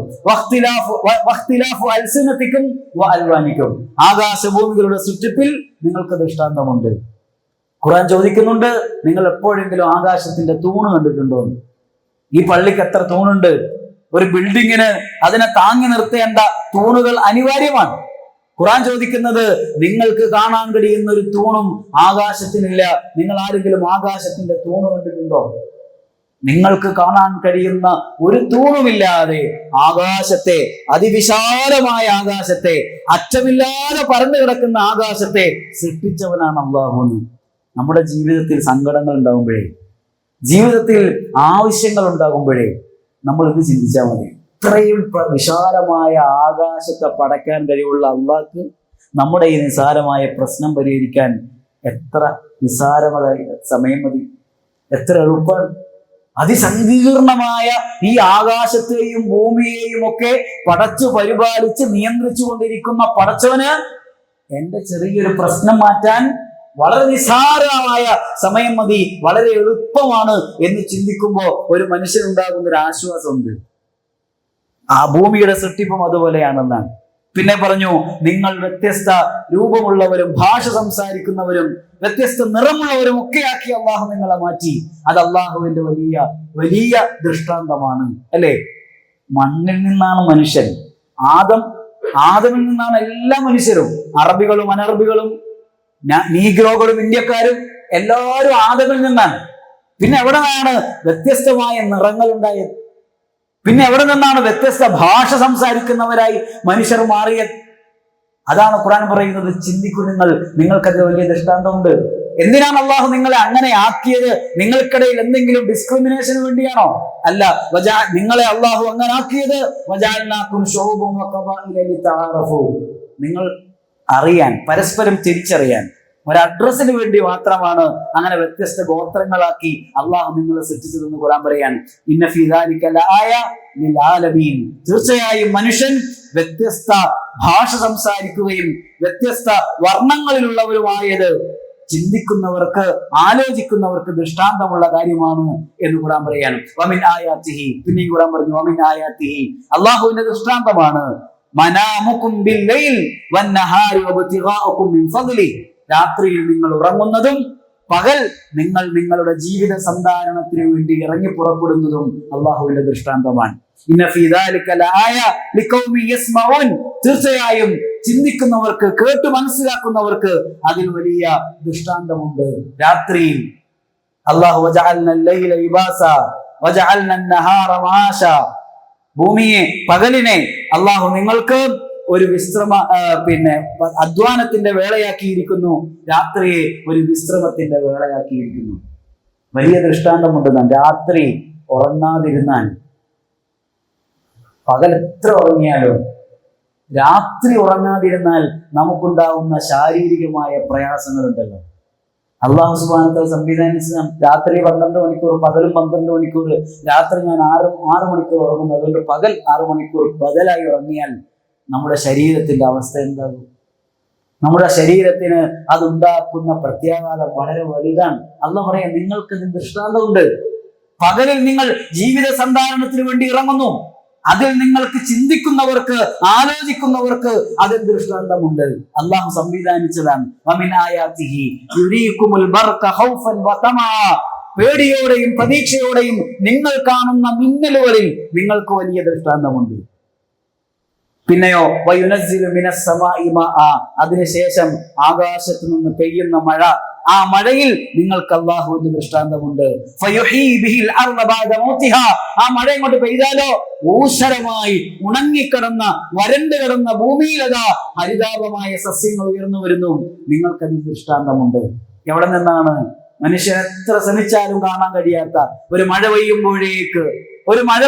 വഖ്തിലാഫു അൽസിനതികും വഅൽവാനികും, ആകാശഭൂമികളുടെ സൃഷ്ടിപ്പിൽ നിങ്ങൾക്ക് ദൃഷ്ടാന്തമുണ്ട്. ഖുർആൻ ചോദിക്കുന്നുണ്ട്, നിങ്ങൾ എപ്പോഴെങ്കിലും ആകാശത്തിന്റെ തൂണ് കണ്ടിട്ടുണ്ടോ? ഈ പള്ളിക്ക് എത്ര തൂണുണ്ട്? ഒരു ബിൽഡിങ്ങിന് അതിനെ താങ്ങി നിർത്തേണ്ട തൂണുകൾ അനിവാര്യമാണ്. ഖുർആൻ ചോദിക്കുന്നത്, നിങ്ങൾക്ക് കാണാൻ കഴിയുന്ന ഒരു തൂണും ആകാശത്തിനില്ല. നിങ്ങൾ ആരെങ്കിലും ആകാശത്തിന്റെ തൂണ് കണ്ടിട്ടുണ്ടോ? നിങ്ങൾക്ക് കാണാൻ കഴിയുന്ന ഒരു തൂണുമില്ലാതെ ആകാശത്തെ, അതിവിശാലമായ ആകാശത്തെ, അറ്റമില്ലാതെ പരന്നു കിടക്കുന്ന ആകാശത്തെ സൃഷ്ടിച്ചവനാണ് അല്ലാഹു. നമ്മുടെ ജീവിതത്തിൽ സങ്കടങ്ങൾ ഉണ്ടാകുമ്പോഴേ, ജീവിതത്തിൽ ആവശ്യങ്ങൾ ഉണ്ടാകുമ്പോഴേ നമ്മൾ ഇത് ചിന്തിച്ചാൽ മതി. ഇത്രയും വിശാലമായ ആകാശത്തെ പടയ്ക്കാൻ കഴിവുള്ള അള്ളാഹ്ക്ക് നമ്മുടെ ഈ നിസാരമായ പ്രശ്നം പരിഹരിക്കാൻ എത്ര നിസാരമായ സമയം മതി, എത്ര എളുപ്പമാണ്. അതിസങ്കീർണമായ ഈ ആകാശത്തെയും ഭൂമിയെയും ഒക്കെ പടച്ചു പരിപാലിച്ച് നിയന്ത്രിച്ചു കൊണ്ടിരിക്കുന്ന പടച്ചവന് എന്റെ ചെറിയൊരു പ്രശ്നം മാറ്റാൻ വളരെ നിസ്സാരമായ സമയം മതി, വളരെ എളുപ്പമാണ് എന്ന് ചിന്തിക്കുമ്പോൾ ഒരു മനുഷ്യനുണ്ടാകുന്ന ഒരു ആശ്വാസമുണ്ട്. ആ ഭൂമിയുടെ സൃഷ്ടിപ്പും അതുപോലെയാണെന്നാണ്. പിന്നെ പറഞ്ഞു, നിങ്ങൾ വ്യത്യസ്ത രൂപമുള്ളവരും ഭാഷ സംസാരിക്കുന്നവരും വ്യത്യസ്ത നിറമുള്ളവരും ഒക്കെ ആക്കി അള്ളാഹു നിങ്ങളെ മാറ്റി. അത് അള്ളാഹുവിന്റെ വലിയ വലിയ ദൃഷ്ടാന്തമാണ്, അല്ലേ? മണ്ണിൽ നിന്നാണ് മനുഷ്യൻ, ആദമിൽ നിന്നാണ് എല്ലാ മനുഷ്യരും, അറബികളും അനറബികളും നീഗ്രോകളും ഇന്ത്യക്കാരും എല്ലാവരും ആദമിൽ നിന്നാണ്. പിന്നെ എവിടെ നിന്നാണ് വ്യത്യസ്തമായ നിറങ്ങൾ ഉണ്ടായത്? പിന്നെ എവിടെ നിന്നാണ് വ്യത്യസ്ത ഭാഷ സംസാരിക്കുന്നവരായി മനുഷ്യർ മാറിയത്? അതാണ് ഖുർആൻ പറയുന്നത്, ചിന്തിക്കൂ നിങ്ങൾ, നിങ്ങൾക്കത് വലിയ ദൃഷ്ടാന്തമുണ്ട്. എന്തിനാണ് അള്ളാഹു നിങ്ങളെ അങ്ങനെ ആക്കിയത്? നിങ്ങൾക്കിടയിൽ എന്തെങ്കിലും ഡിസ്ക്രിമിനേഷന് വേണ്ടിയാണോ? അല്ല, നിങ്ങളെ അള്ളാഹു അങ്ങനെ ആക്കിയത് നിങ്ങൾ അറിയാൻ, പരസ്പരം തിരിച്ചറിയാൻ, ഒരു അഡ്രസ്സിന് വേണ്ടി മാത്രമാണ് അങ്ങനെ വ്യത്യസ്ത ഗോത്രങ്ങളാക്കി അള്ളാഹു നിങ്ങളെ സൃഷ്ടിച്ചതെന്ന് ഖുർആൻ പറയാൻ. ഇന്ന ഫീ ദാലിക ലആയ ലിൽ ആലമീൻ, തീർച്ചയായും മനുഷ്യൻ വ്യത്യസ്ത ഭാഷ സംസാരിക്കുകയും വ്യത്യസ്ത വർണ്ണങ്ങളിലുള്ളവരുമായത് ചിന്തിക്കുന്നവർക്ക്, ആലോചിക്കുന്നവർക്ക് ദൃഷ്ടാന്തമുള്ള കാര്യമാണ് എന്ന് ഖുർആൻ പറയാണ്. വമിൻ ആയാതിഹി, പിന്നെയും ഖുർആൻ പറഞ്ഞു വമിൻ ആയാതിഹി, അള്ളാഹുവിന്റെ ദൃഷ്ടാന്തമാണ് മനാമുകും ബില്ലൈൽ വന്നഹാരി വബ്തിഗാഉകും മിൻ ഫദ്ലി, രാത്രിയിൽ നിങ്ങൾ ഉറങ്ങുന്നതും പകൽ നിങ്ങൾ നിങ്ങളുടെ ജീവിത സന്ധാരണത്തിന് വേണ്ടി ഇറങ്ങി പുറപ്പെടുന്നതും അള്ളാഹുവിന്റെ ദൃഷ്ടാന്തമാണ്. ഇന്ന ഫീ ദാലിക ലആയ ലിഖൗമി യസ്മഊൻ, തീർച്ചയായും ചിന്തിക്കുന്നവർക്ക്, കേട്ട് മനസ്സിലാക്കുന്നവർക്ക് അതിൽ വലിയ ദൃഷ്ടാന്തമുണ്ട്. രാത്രിയിൽ അല്ലാഹു വജഅൽന ലൈല ലിബാസ വജഅൽന അൻ-നഹാറ മആശ, ഭൂമിയെ, പകലിനെ അല്ലാഹു നിങ്ങൾക്ക് ഒരു അധ്വാനത്തിന്റെ വേളയാക്കിയിരിക്കുന്നു, രാത്രിയെ ഒരു വിശ്രമത്തിന്റെ വേളയാക്കിയിരിക്കുന്നു. വലിയ ദൃഷ്ടാന്തമുണ്ട്. രാത്രി ഉറങ്ങാതിരുന്നാൽ, പകൽ എത്ര ഉറങ്ങിയാലും രാത്രി ഉറങ്ങാതിരുന്നാൽ നമുക്കുണ്ടാവുന്ന ശാരീരികമായ പ്രയാസങ്ങളുണ്ടല്ലോ. അള്ളാഹു സുബ്ഹാനഹു വ തആല സംവിധാനിച്ച രാത്രി 12 മണിക്കൂർ, പകലും 12 മണിക്കൂർ. രാത്രി ഞാൻ 6 മണിക്കൂർ ഉറങ്ങുന്നു, അതുകൊണ്ട് പകൽ 6 മണിക്കൂർ ബദലായി ഉറങ്ങിയാൽ നമ്മുടെ ശരീരത്തിന്റെ അവസ്ഥ എന്താകും? നമ്മുടെ ശരീരത്തിന് അതുണ്ടാക്കുന്ന പ്രത്യാഘാതം വളരെ വലുതാണ്. അല്ലാഹു പറയാം, നിങ്ങൾക്ക് ദൃഷ്ടാന്തമുണ്ട്. പകലിൽ നിങ്ങൾ ജീവിത സന്ധാരണത്തിന് വേണ്ടി ഇറങ്ങുന്നു, അതിൽ നിങ്ങൾക്ക് ചിന്തിക്കുന്നവർക്ക്, ആലോചിക്കുന്നവർക്ക് അതിൽ ദൃഷ്ടാന്തമുണ്ട്. അള്ളാഹു സംവിധാനിച്ചതാണ്. വമിൻ ആയാതിഹി യുരീകുമുൽ ബർക ഖൗഫൻ വതമാ, പേടിയോടെയും പ്രതീക്ഷയോടെയും നിങ്ങൾ കാണുന്ന മിന്നലുകളിൽ നിങ്ങൾക്ക് വലിയ ദൃഷ്ടാന്തമുണ്ട്. പിന്നെയോ വയുനസ്സിലു മിനസ് സമാഇ മാഅ, അതിനുശേഷം ആകാശത്ത് നിന്ന് പെയ്യുന്ന മഴ, ആ മഴയിൽ നിങ്ങൾക്ക് അല്ലാഹുവിന്റെ ദൃഷ്ടാന്തമുണ്ട്. ആ മഴ ഇങ്ങോട്ട് പെയ്താലോ ഊഷരമായി ഉണങ്ങിക്കിടന്ന വരണ്ടു കിടന്ന ഭൂമിയിലതാ ഹരിതാപമായ സസ്യങ്ങൾ ഉയർന്നു വരുന്നു. നിങ്ങൾക്കതിന് ദൃഷ്ടാന്തമുണ്ട്. എവിടെ നിന്നാണ്? മനുഷ്യൻ എത്ര ശ്രമിച്ചാലും കാണാൻ കഴിയാത്ത ഒരു മഴ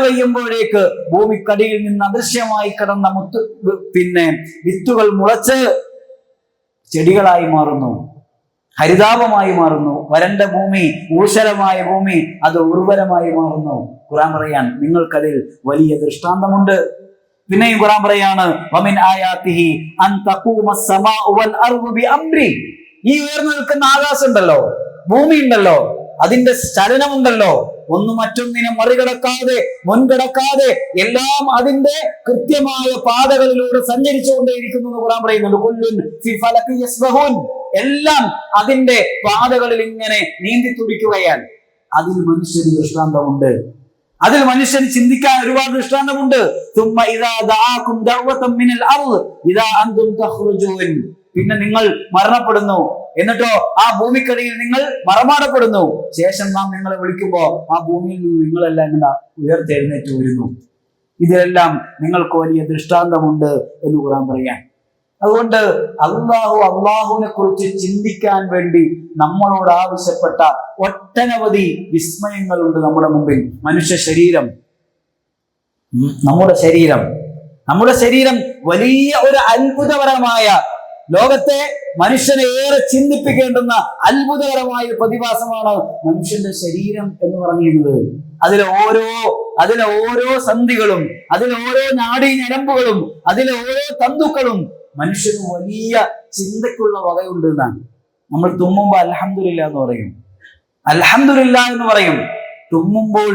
പെയ്യുമ്പോഴേക്ക് ഭൂമിക്കടിയിൽ നിന്ന് അദൃശ്യമായി കിടന്ന വിത്തുകൾ മുളച്ച് ചെടികളായി മാറുന്നു, ഹരിതാപമായി മാറുന്നു. വരണ്ട ഭൂമി, ഊഷരമായ ഭൂമി അത് ഉർവരമായി മാറുന്നു. ഖുർആൻ പറയാൻ നിങ്ങൾക്കതിൽ വലിയ ദൃഷ്ടാന്തമുണ്ട്. പിന്നെയും ഖുർആൻ പറയാണ്, വമിൻ ആയാതിഹി അൻ തഖൂമസ് സമാഉ വൽ അർദു ബിഅംരി. ഈ ഉയർന്നു നിൽക്കുന്ന ആകാശം ഉണ്ടല്ലോ, ഭൂമി ഉണ്ടല്ലോ, അതിന്റെ ചലനമുണ്ടല്ലോ, ഒന്ന് മറ്റൊന്നിനെ മറികടക്കാതെ മുൻകടക്കാതെ എല്ലാം അതിന്റെ കൃത്യമായ പാതകളിലൂടെ സഞ്ചരിച്ചുകൊണ്ടേയിരിക്കുന്നു എന്ന് ഖുർആൻ പറയുന്നുണ്ട്. കുല്ലുൻ ഫി ഫലകി യസ്ബഹൂൻ. എല്ലാം അതിന്റെ പാതകളിൽ ഇങ്ങനെ നീന്തി തുടിക്കുകയാണ്. അതിൽ മനുഷ്യന് ദൃഷ്ടാന്തമുണ്ട്. അതിൽ മനുഷ്യന് ചിന്തിക്കാൻ ഒരുപാട് ദൃഷ്ടാന്തമുണ്ട്. തുമ്മ ഇദാ ദഅാകും ദഅവതൻ മിനൽ അർദ് ഇദാ അൻതും തഖ്റുജൂൻ. പിന്നെ നിങ്ങൾ മരണപ്പെടുന്നു, എന്നിട്ടോ ആ ഭൂമിക്കടിയിൽ നിങ്ങൾ മറമാടപ്പെടുന്നു. ശേഷം നാം നിങ്ങളെ വിളിക്കുമ്പോ ആ ഭൂമിയിൽ നിന്ന് നിങ്ങളെല്ലാം ഇങ്ങനെ ഉയർത്തെഴുന്നേറ്റ് വരുന്നു. ഇതിലെല്ലാം നിങ്ങൾക്ക് വലിയ ദൃഷ്ടാന്തമുണ്ട് എന്ന് ഖുർആൻ പറയാൻ. അതുകൊണ്ട് അള്ളാഹുവിനെ കുറിച്ച് ചിന്തിക്കാൻ വേണ്ടി നമ്മളോട് ആവശ്യപ്പെട്ട ഒട്ടനവധി വിസ്മയങ്ങളുണ്ട് നമ്മുടെ മുമ്പിൽ. നമ്മുടെ ശരീരം വലിയ ഒരു അത്ഭുതപരമായ, ലോകത്തെ മനുഷ്യനെ ഏറെ ചിന്തിപ്പിക്കേണ്ടുന്ന അത്ഭുതകരമായ ഒരു പ്രതിഭാസമാണ് മനുഷ്യന്റെ ശരീരം എന്ന് പറഞ്ഞിരുന്നത്. അതിലെ ഓരോ സന്ധികളും, അതിലെ ഓരോ നാഡീ ഞരമ്പുകളും, അതിലെ ഓരോ തന്തുക്കളും മനുഷ്യന് വലിയ ചിന്തയ്ക്കുള്ള വകയുണ്ട് എന്നാണ്. നമ്മൾ തുമ്മുമ്പോൾ അൽഹംദുലില്ലാ എന്ന് പറയും. തുമ്മുമ്പോൾ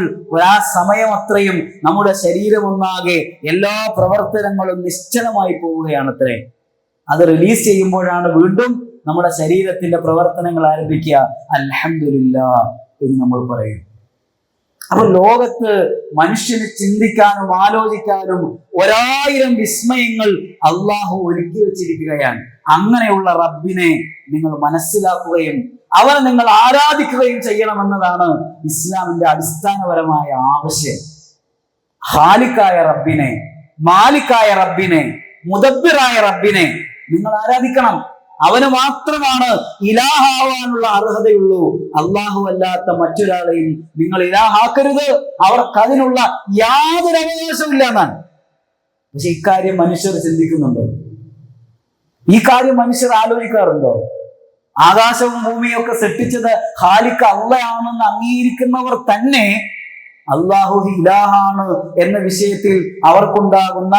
ആ സമയം അത്രയും നമ്മുടെ ശരീരം ഒന്നാകെ എല്ലാ പ്രവർത്തനങ്ങളും നിശ്ചലമായി പോവുകയാണത്രേ. അത് റിലീസ് ചെയ്യുമ്പോഴാണ് വീണ്ടും നമ്മുടെ ശരീരത്തിന്റെ പ്രവർത്തനങ്ങൾ ആരംഭിക്കുക. അൽഹംദുലില്ലാ എന്ന് നമ്മൾ പറയും. അപ്പൊ ലോകത്ത് മനുഷ്യന് ചിന്തിക്കാനും ആലോചിക്കാനും 1000 വിസ്മയങ്ങൾ അള്ളാഹു ഒരുക്കി വെച്ചിരിക്കുകയാണ്. അങ്ങനെയുള്ള റബ്ബിനെ നിങ്ങൾ മനസ്സിലാക്കുകയും അവനെ നിങ്ങൾ ആരാധിക്കുകയും ചെയ്യണമെന്നതാണ് ഇസ്ലാമിന്റെ അടിസ്ഥാനപരമായ ആവശ്യം. ഖാലിഖായ റബ്ബിനെ, മാലിക്കായ റബ്ബിനെ, മുദബ്ബിറായ റബ്ബിനെ നിങ്ങൾ ആരാധിക്കണം. അവന് മാത്രമാണ് ഇലാഹാവാനുള്ള അർഹതയുള്ളൂ. അള്ളാഹു അല്ലാത്ത മറ്റൊരാളെയും നിങ്ങൾ ഇലാഹാക്കരുത്. അവർക്ക് അതിനുള്ള യാതൊരു അവകാശമില്ല എന്നാണ്. പക്ഷെ ഇക്കാര്യം മനുഷ്യർ ചിന്തിക്കുന്നുണ്ടോ? ഈ കാര്യം മനുഷ്യർ ആലോചിക്കാറുണ്ടോ? ആകാശവും ഭൂമിയും ഒക്കെ സൃഷ്ടിച്ചത് ഖാലിഖ് അള്ളയാണെന്ന് അംഗീകരിക്കുന്നവർ തന്നെ അള്ളാഹു ഇലാഹാണ് എന്ന വിഷയത്തിൽ അവർക്കുണ്ടാകുന്ന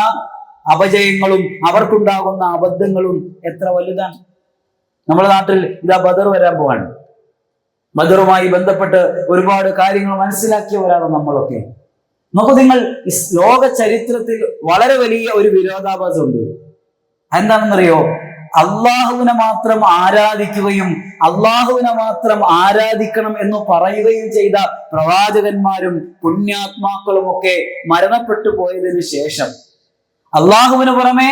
അപജയങ്ങളും അവർക്കുണ്ടാകുന്ന അബദ്ധങ്ങളും എത്ര വലുതാണ്. നമ്മുടെ നാട്ടിൽ ഇതാ ബദർ വരാൻ പോവാണ്. ബദറുമായി ബന്ധപ്പെട്ട് ഒരുപാട് കാര്യങ്ങൾ മനസ്സിലാക്കിയവരാണ് നമ്മളൊക്കെ. നോക്കൂ, നിങ്ങൾ ലോക ചരിത്രത്തിൽ വളരെ വലിയ ഒരു വിരോധാഭാസമുണ്ട്. എന്താണെന്നറിയോ? അള്ളാഹുവിനെ മാത്രം ആരാധിക്കുകയും അള്ളാഹുവിനെ മാത്രം ആരാധിക്കണം എന്ന് പറയുകയും ചെയ്ത പ്രവാചകന്മാരും പുണ്യാത്മാക്കളും ഒക്കെ മരണപ്പെട്ടു പോയതിനു ശേഷം അള്ളാഹുവിന് പുറമെ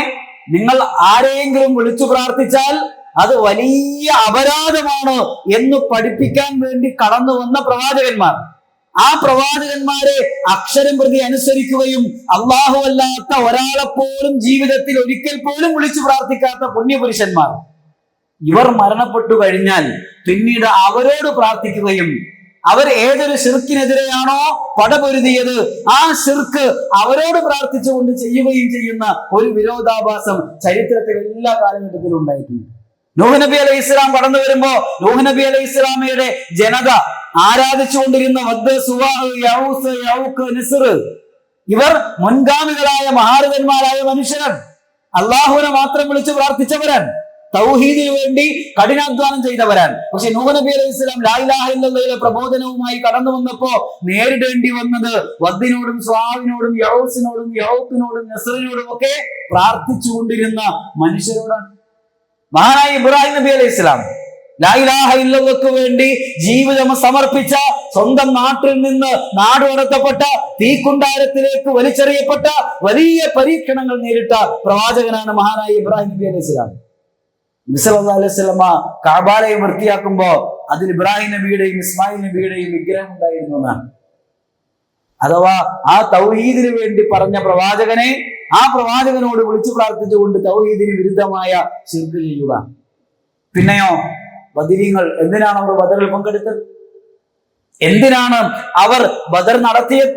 നിങ്ങൾ ആരെയെങ്കിലും വിളിച്ചു പ്രാർത്ഥിച്ചാൽ അത് വലിയ അപരാധമാണ് എന്ന് പഠിപ്പിക്കാൻ വേണ്ടി കടന്നു വന്ന പ്രവാചകന്മാർ, ആ പ്രവാചകന്മാരെ അക്ഷരം പ്രതി അനുസരിക്കുകയും അള്ളാഹു അല്ലാത്ത ഒരാളെ പോലും ജീവിതത്തിൽ ഒരിക്കൽ പോലും വിളിച്ചു പ്രാർത്ഥിക്കാത്ത പുണ്യപുരുഷന്മാർ, ഇവർ മരണപ്പെട്ടു കഴിഞ്ഞാൽ പിന്നീട് അവരോട് പ്രാർത്ഥിക്കുകയും അവർ ഏതൊരു ശിർക്കിനെതിരെയാണോ പടപൊരുതിയത് ആ ശിർക്ക് അവരോട് പ്രാർത്ഥിച്ചുകൊണ്ട് ചെയ്യുകയും ചെയ്യുന്ന ഒരു വിരോധാഭാസം ചരിത്രത്തിൽ എല്ലാ കാലഘട്ടത്തിലും ഉണ്ടായിട്ടുണ്ട്. നൂഹ് നബി അലൈഹി ഇസ്ലാം കടന്നു വരുമ്പോ നൂഹ് നബി അലൈഹി ഇസ്ലാമയുടെ ജനത ആരാധിച്ചുകൊണ്ടിരുന്ന വദ്ദ്, സുവാഅ്, യഊസ്, യഊഖ്, നിസ്ർ, ഇവർ മുൻഗാമികളായ മഹാരഥന്മാരായ മനുഷ്യരാണ്. അള്ളാഹുവിനെ മാത്രം വിളിച്ചു പ്രാർത്ഥിച്ചവരാണ്. തൗഹീദിന് വേണ്ടി കഠിനാധ്വാനം ചെയ്തവരാണ്. പക്ഷെ നൂഹ് നബി അലൈഹി സ്വലാം ലാ ഇലാഹ ഇല്ലല്ലാഹയുടെ പ്രബോധനവുമായി കടന്നു വന്നപ്പോ നേരിടേണ്ടി വന്നത് വദ്ദിനോടും സ്വാവിനോടും യഊസിനോടും യഊഖിനോടും നസ്റിനോടും ഒക്കെ പ്രാർത്ഥിച്ചുകൊണ്ടിരുന്ന മനുഷ്യരോടാണ്. മഹാനായ ഇബ്രാഹിം നബി അലൈഹി സ്വലാം ലാ ഇലാഹ ഇല്ലല്ലാഹ്ക്ക് വേണ്ടി ജീവിതം സമർപ്പിച്ച, സ്വന്തം നാട്ടിൽ നിന്ന് നാടുകടത്തപ്പെട്ട, തീക്കുണ്ടാരത്തിലേക്ക് വലിച്ചെറിയപ്പെട്ട, വലിയ പരീക്ഷണങ്ങൾ നേരിട്ട പ്രവാചകനാണ് മഹാനായ ഇബ്രാഹിം നബി അലൈഹി സ്വലാം. നബി സല്ലല്ലാഹു അലൈഹി വസല്ലമ കഅബാലയം വൃത്തിയാക്കുമ്പോ അതിൽ ഇബ്രാഹിം നബിയുടെയും ഇസ്മായിൽ നബിയുടെയും വിഗ്രഹം ഉണ്ടായിരുന്നു എന്നാണ്. അഥവാ ആ തൗഹീദിന് വേണ്ടി പറഞ്ഞ പ്രവാചകനെ ആ പ്രവാചകനോട് വിളിച്ചു പ്രാർത്ഥിച്ചുകൊണ്ട് തൗഹീദിന് വിരുദ്ധമായ ശിർക്ക് ചെയ്യുക. പിന്നെയോ ബദരീങ്ങൾ എന്തിനാണ് അവർ ബദറിൽ പങ്കെടുത്തത്? എന്തിനാണ് അവർ ബദർ നടത്തിയത്?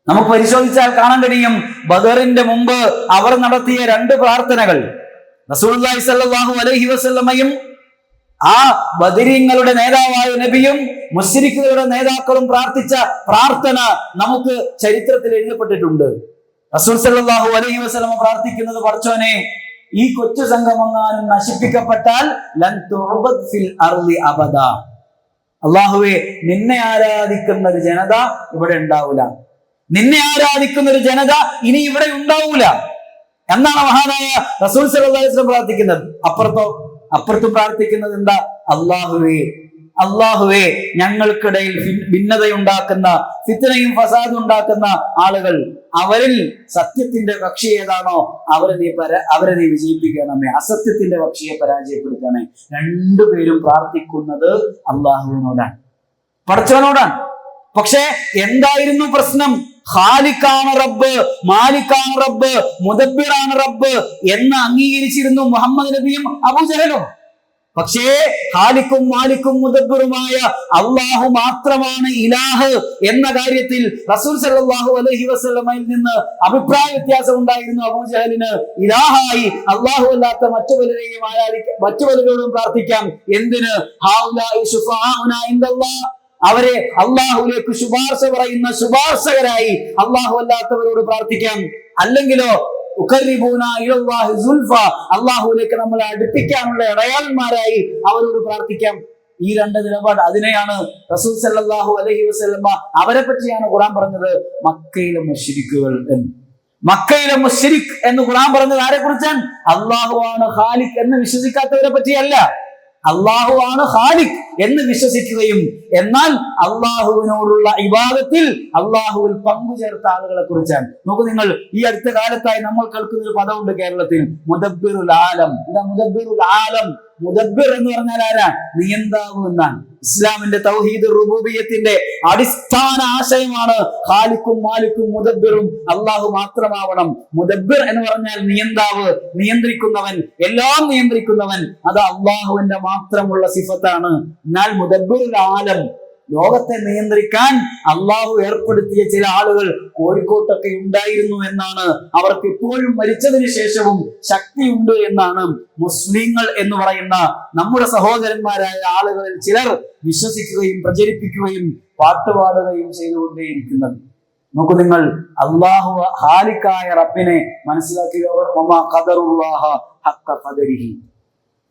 നമുക്ക് പരിശോധിച്ചാൽ കാണാൻ കഴിയും, ബദറിന്റെ മുമ്പ് അവർ നടത്തിയ 2 പ്രാർത്ഥനകൾ റസൂലുള്ളാഹി സ്വല്ലല്ലാഹു അലൈഹി വസല്ലമയും ആ ബദരീങ്ങളുടെ നേതാവായ നബിയും മുശ്രിക്കുകളുടെ നേതാക്കളും പ്രാർത്ഥിച്ച പ്രാർത്ഥന നമുക്ക് ചരിത്രത്തിൽ എഴുതപ്പെട്ടിട്ടുണ്ട്. റസൂൽ സല്ലല്ലാഹു അലൈഹി വസല്ലമ പ്രാർത്ഥിക്കുന്നത്, പടച്ചോനെ, ഈ കൊച്ചു സംഘമെങ്ങാനും നശിപ്പിക്കപ്പെട്ടാൽ ലൻ തുഅബദ് ഫിൽ അർളി അബദ. അല്ലാഹുവേ, നിന്നെ ആരാധിക്കുന്ന ഒരു ജനത ഇവിടെ ഉണ്ടാവില്ല, നിന്നെ ആരാധിക്കുന്ന ഒരു ജനത ഇനി ഇവിടെ ഉണ്ടാവൂല എന്നാണ് മഹാനായ റസൂൽ സല്ലല്ലാഹു അലൈഹി വസല്ലം പ്രാർത്ഥിക്കുന്നത്. അപ്പുറത്തും പ്രാർത്ഥിക്കുന്നത് എന്താ? അല്ലാഹുവേ, ഞങ്ങൾക്കിടയിൽ ഭിന്നതയുണ്ടാക്കുന്ന, ഫിത്നയും ഫസാദും ഉണ്ടാക്കുന്ന ആളുകൾ, അവരിൽ സത്യത്തിന്റെ കക്ഷി ഏതാണോ അവരെ നീ വിജയിപ്പിക്കണമേ, അസത്യത്തിന്റെ കക്ഷിയെ പരാജയപ്പെടുത്തണമേ. 2 പേരും പ്രാർത്ഥിക്കുന്നത് അള്ളാഹുവിനോടാണ്, പടച്ചവനോടാണ്. പക്ഷെ എന്തായിരുന്നു പ്രശ്നം? ഖാലിഖാണ് റബ്ബ്, മാലിക്കാണ് റബ്ബ്, മുദബ്ബിറാണ് റബ്ബ് എന്ന് അംഗീകരിച്ചിരുന്നു മുഹമ്മദ് നബിയും അബൂജഹലും. പക്ഷേ ഖാലിഖും മാലിക്കും മുദബ്ബിറുമായ അള്ളാഹു മാത്രമാണ് ഇലാഹ് എന്ന കാര്യത്തിൽ റസൂൽ സല്ലല്ലാഹു അലൈഹി വസല്ലമയിൽ നിന്ന് അഭിപ്രായ വ്യത്യാസം ഉണ്ടായിരുന്നു അബൂജഹലിന്. ഇലാഹായി അള്ളാഹു അല്ലാത്ത മറ്റു പലരോടും പ്രാർത്ഥിക്കാം. എന്തിന്? ഹൗലാഇ ശുഫാഉനാ ഇൻദല്ലാഹ്, അവരെ അള്ളാഹുലേക്ക് ശുപാർശ പറയുന്ന ശുപാർശകരായി അള്ളാഹു അല്ലാത്തവരോട് പ്രാർത്ഥിക്കാം. അല്ലെങ്കിലോ അള്ളാഹുലേക്ക് നമ്മളെ അടുപ്പിക്കാനുള്ള ഇടയാളന്മാരായി അവരോട് പ്രാർത്ഥിക്കാം. ഈ 2 നിലപാട്, അതിനെയാണ് റസൂൽ സല്ലല്ലാഹു അലൈഹി വസല്ലമ അവരെ പറ്റിയാണ് ഖുർആൻ പറഞ്ഞത് മക്കയിലെ മുശ്രിക്കുകൾ എന്ന്. മക്കയിലെ മുശ്രിക് എന്ന് ഖുർആൻ പറഞ്ഞത് ആരെ കുറിച്ചാണ്? അള്ളാഹുവാണ് ഖാലിഖ് എന്ന് വിശ്വസിക്കാത്തവരെ പറ്റിയല്ല, അള്ളാഹുവാണ് ഖാലിഖ് എന്ന് വിശ്വസിക്കുകയും എന്നാൽ അള്ളാഹുവിനോടുള്ള ഇബാദത്തിൽ അള്ളാഹുവിൽ പങ്കുചേർത്ത ആളുകളെ കുറിച്ചാണ്. നോക്കൂ നിങ്ങൾ, ഈ അടുത്ത കാലത്തായി നമ്മൾ കേൾക്കുന്ന ഒരു പദമുണ്ട് കേരളത്തിൽ, മുദബ്ബിറുൽ ആലം. എന്താ മുദബ്ബിറുൽ ആലം? മുദബ്ബിർ എന്ന് പറഞ്ഞാൽ ആരാ? നിയന്താവ് എന്നാണ്. ഇസ്ലാമിന്റെ തൗഹീദ് റുബൂബിയ്യത്തിന്റെ അടിസ്ഥാന ആശയമാണ് ഖാലിഖും മാലിക്കും മുദബ്ബിറും അള്ളാഹു മാത്രമാവണം. മുദബ്ബിർ എന്ന് പറഞ്ഞാൽ നിയന്താവ്, നിയന്ത്രിക്കുന്നവൻ, എല്ലാം നിയന്ത്രിക്കുന്നവൻ. അത് അള്ളാഹുവിന്റെ മാത്രമുള്ള സിഫത്താണ്. എന്നാൽ മുദബ്ബിറുൽ ആലം, ലോകത്തെ നിയന്ത്രിക്കാൻ അള്ളാഹു ഏർപ്പെടുത്തിയ ചില ആളുകൾ കോഴിക്കോട്ടൊക്കെ ഉണ്ടായിരുന്നു എന്നാണ്, അവർക്ക് ഇപ്പോഴും മരിച്ചതിന് ശേഷവും ശക്തിയുണ്ട് എന്നാണ് മുസ്ലിങ്ങൾ എന്ന് പറയുന്ന നമ്മുടെ സഹോദരന്മാരായ ആളുകളിൽ ചിലർ വിശ്വസിക്കുകയും പ്രചരിപ്പിക്കുകയും പാട്ടുപാടുകയും ചെയ്തുകൊണ്ടേയിരിക്കുന്നത്. നോക്കൂ നിങ്ങൾ, അള്ളാഹു ഖാലിഖായ റബ്ബിനെ മനസ്സിലാക്കിയവർ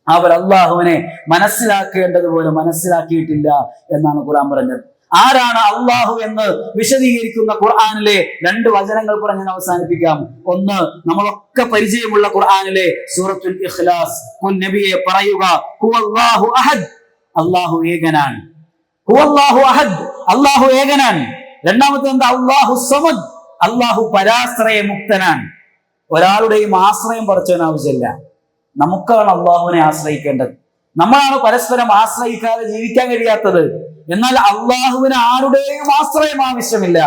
അവർ അള്ളാഹുവിനെ മനസ്സിലാക്കേണ്ടതുപോലെ മനസ്സിലാക്കിയിട്ടില്ല എന്നാണ് ഖുർആൻ പറഞ്ഞത്. ആരാണ് അള്ളാഹു എന്ന് വിശദീകരിക്കുന്ന ഖുർആനിലെ 2 വചനങ്ങൾ പറഞ്ഞ് അവസാനിപ്പിക്കാം. ഒന്ന്, നമ്മളൊക്കെ പരിചയമുള്ള ഖുർആനിലെ സൂറത്തുൽ ഇഖ്ലാസ്. നബിയെ പറയുക, ഹുവല്ലാഹു അഹദ്, അള്ളാഹു ഏകനാണ്. ഹുവല്ലാഹു അഹദ്, അള്ളാഹു ഏകനാണ്. രണ്ടാമത്തെ എന്താ? അള്ളാഹു സമദ്, അള്ളാഹു പരാശ്രയമുക്തനാണ്. ഒരാളുടെയും ആശ്രയം പടച്ചവന് ആവശ്യമില്ല. നമുക്കാണ് അള്ളാഹുവിനെ ആശ്രയിക്കേണ്ടത്. നമ്മളാണ് പരസ്പരം ആശ്രയിക്കാതെ ജീവിക്കാൻ കഴിയാത്തത്. എന്നാൽ അള്ളാഹുവിന് ആരുടെയും ആശ്രയം ആവശ്യമില്ല.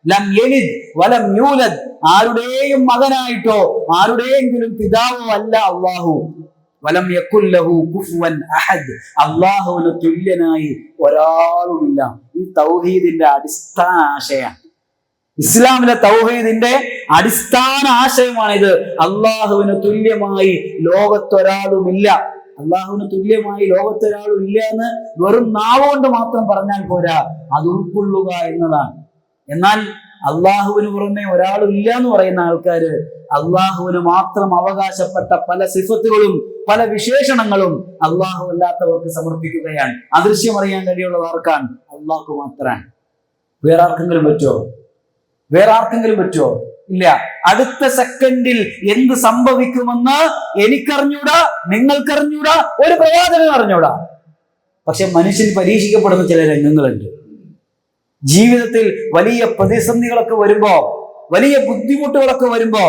ലം യലിദ് വലം യൂലദ്, ആരുടെയും മകനായിട്ടോ ആരുടെയെങ്കിലും പിതാവോ അല്ല അള്ളാഹു. വലം യകുൽ ലഹു കുഫുവൻ അഹദ്, അള്ളാഹുവിന് തുല്യനായി ഒരാളുമില്ല. ഈ തൗഹീദിന്റെ അടിസ്ഥാന ആശയമാണ്. ഇസ്ലാമിലെ തൗഹീദിന്റെ അടിസ്ഥാന ആശയമാണിത്. അള്ളാഹുവിന് തുല്യമായി ലോകത്തൊരാളുമില്ല. അള്ളാഹുവിന് തുല്യമായി ലോകത്തൊരാളും ഇല്ല എന്ന് വെറും നാവുകൊണ്ട് മാത്രം പറഞ്ഞാൽ പോരാ, അത് ഉൾക്കൊള്ളുക എന്നതാണ്. എന്നാൽ അള്ളാഹുവിന് പുറമെ ഒരാളും ഇല്ല എന്ന് പറയുന്ന ആൾക്കാര് അള്ളാഹുവിന് മാത്രം അവകാശപ്പെട്ട പല സിഫത്തുകളും പല വിശേഷണങ്ങളും അള്ളാഹു അല്ലാത്തവർക്ക് സമർപ്പിക്കുകയാണ്. അദൃശ്യം അറിയാൻ കഴിയുള്ളത് ആർക്കാണ്? അള്ളാഹു മാത്രമാണ്. വേറെ ആർക്കെങ്കിലും പറ്റുമോ? ഇല്ല. അടുത്ത സെക്കൻഡിൽ എന്ത് സംഭവിക്കുമെന്ന് എനിക്കറിഞ്ഞൂടാ, നിങ്ങൾക്കറിഞ്ഞൂടാ, ഒരു പ്രവാചകനും അറിഞ്ഞൂടാ. പക്ഷെ മനുഷ്യൻ പരീക്ഷിക്കപ്പെടുന്ന ചില രംഗങ്ങളുണ്ട്. ജീവിതത്തിൽ വലിയ പ്രതിസന്ധികളൊക്കെ വരുമ്പോ, വലിയ ബുദ്ധിമുട്ടുകളൊക്കെ വരുമ്പോ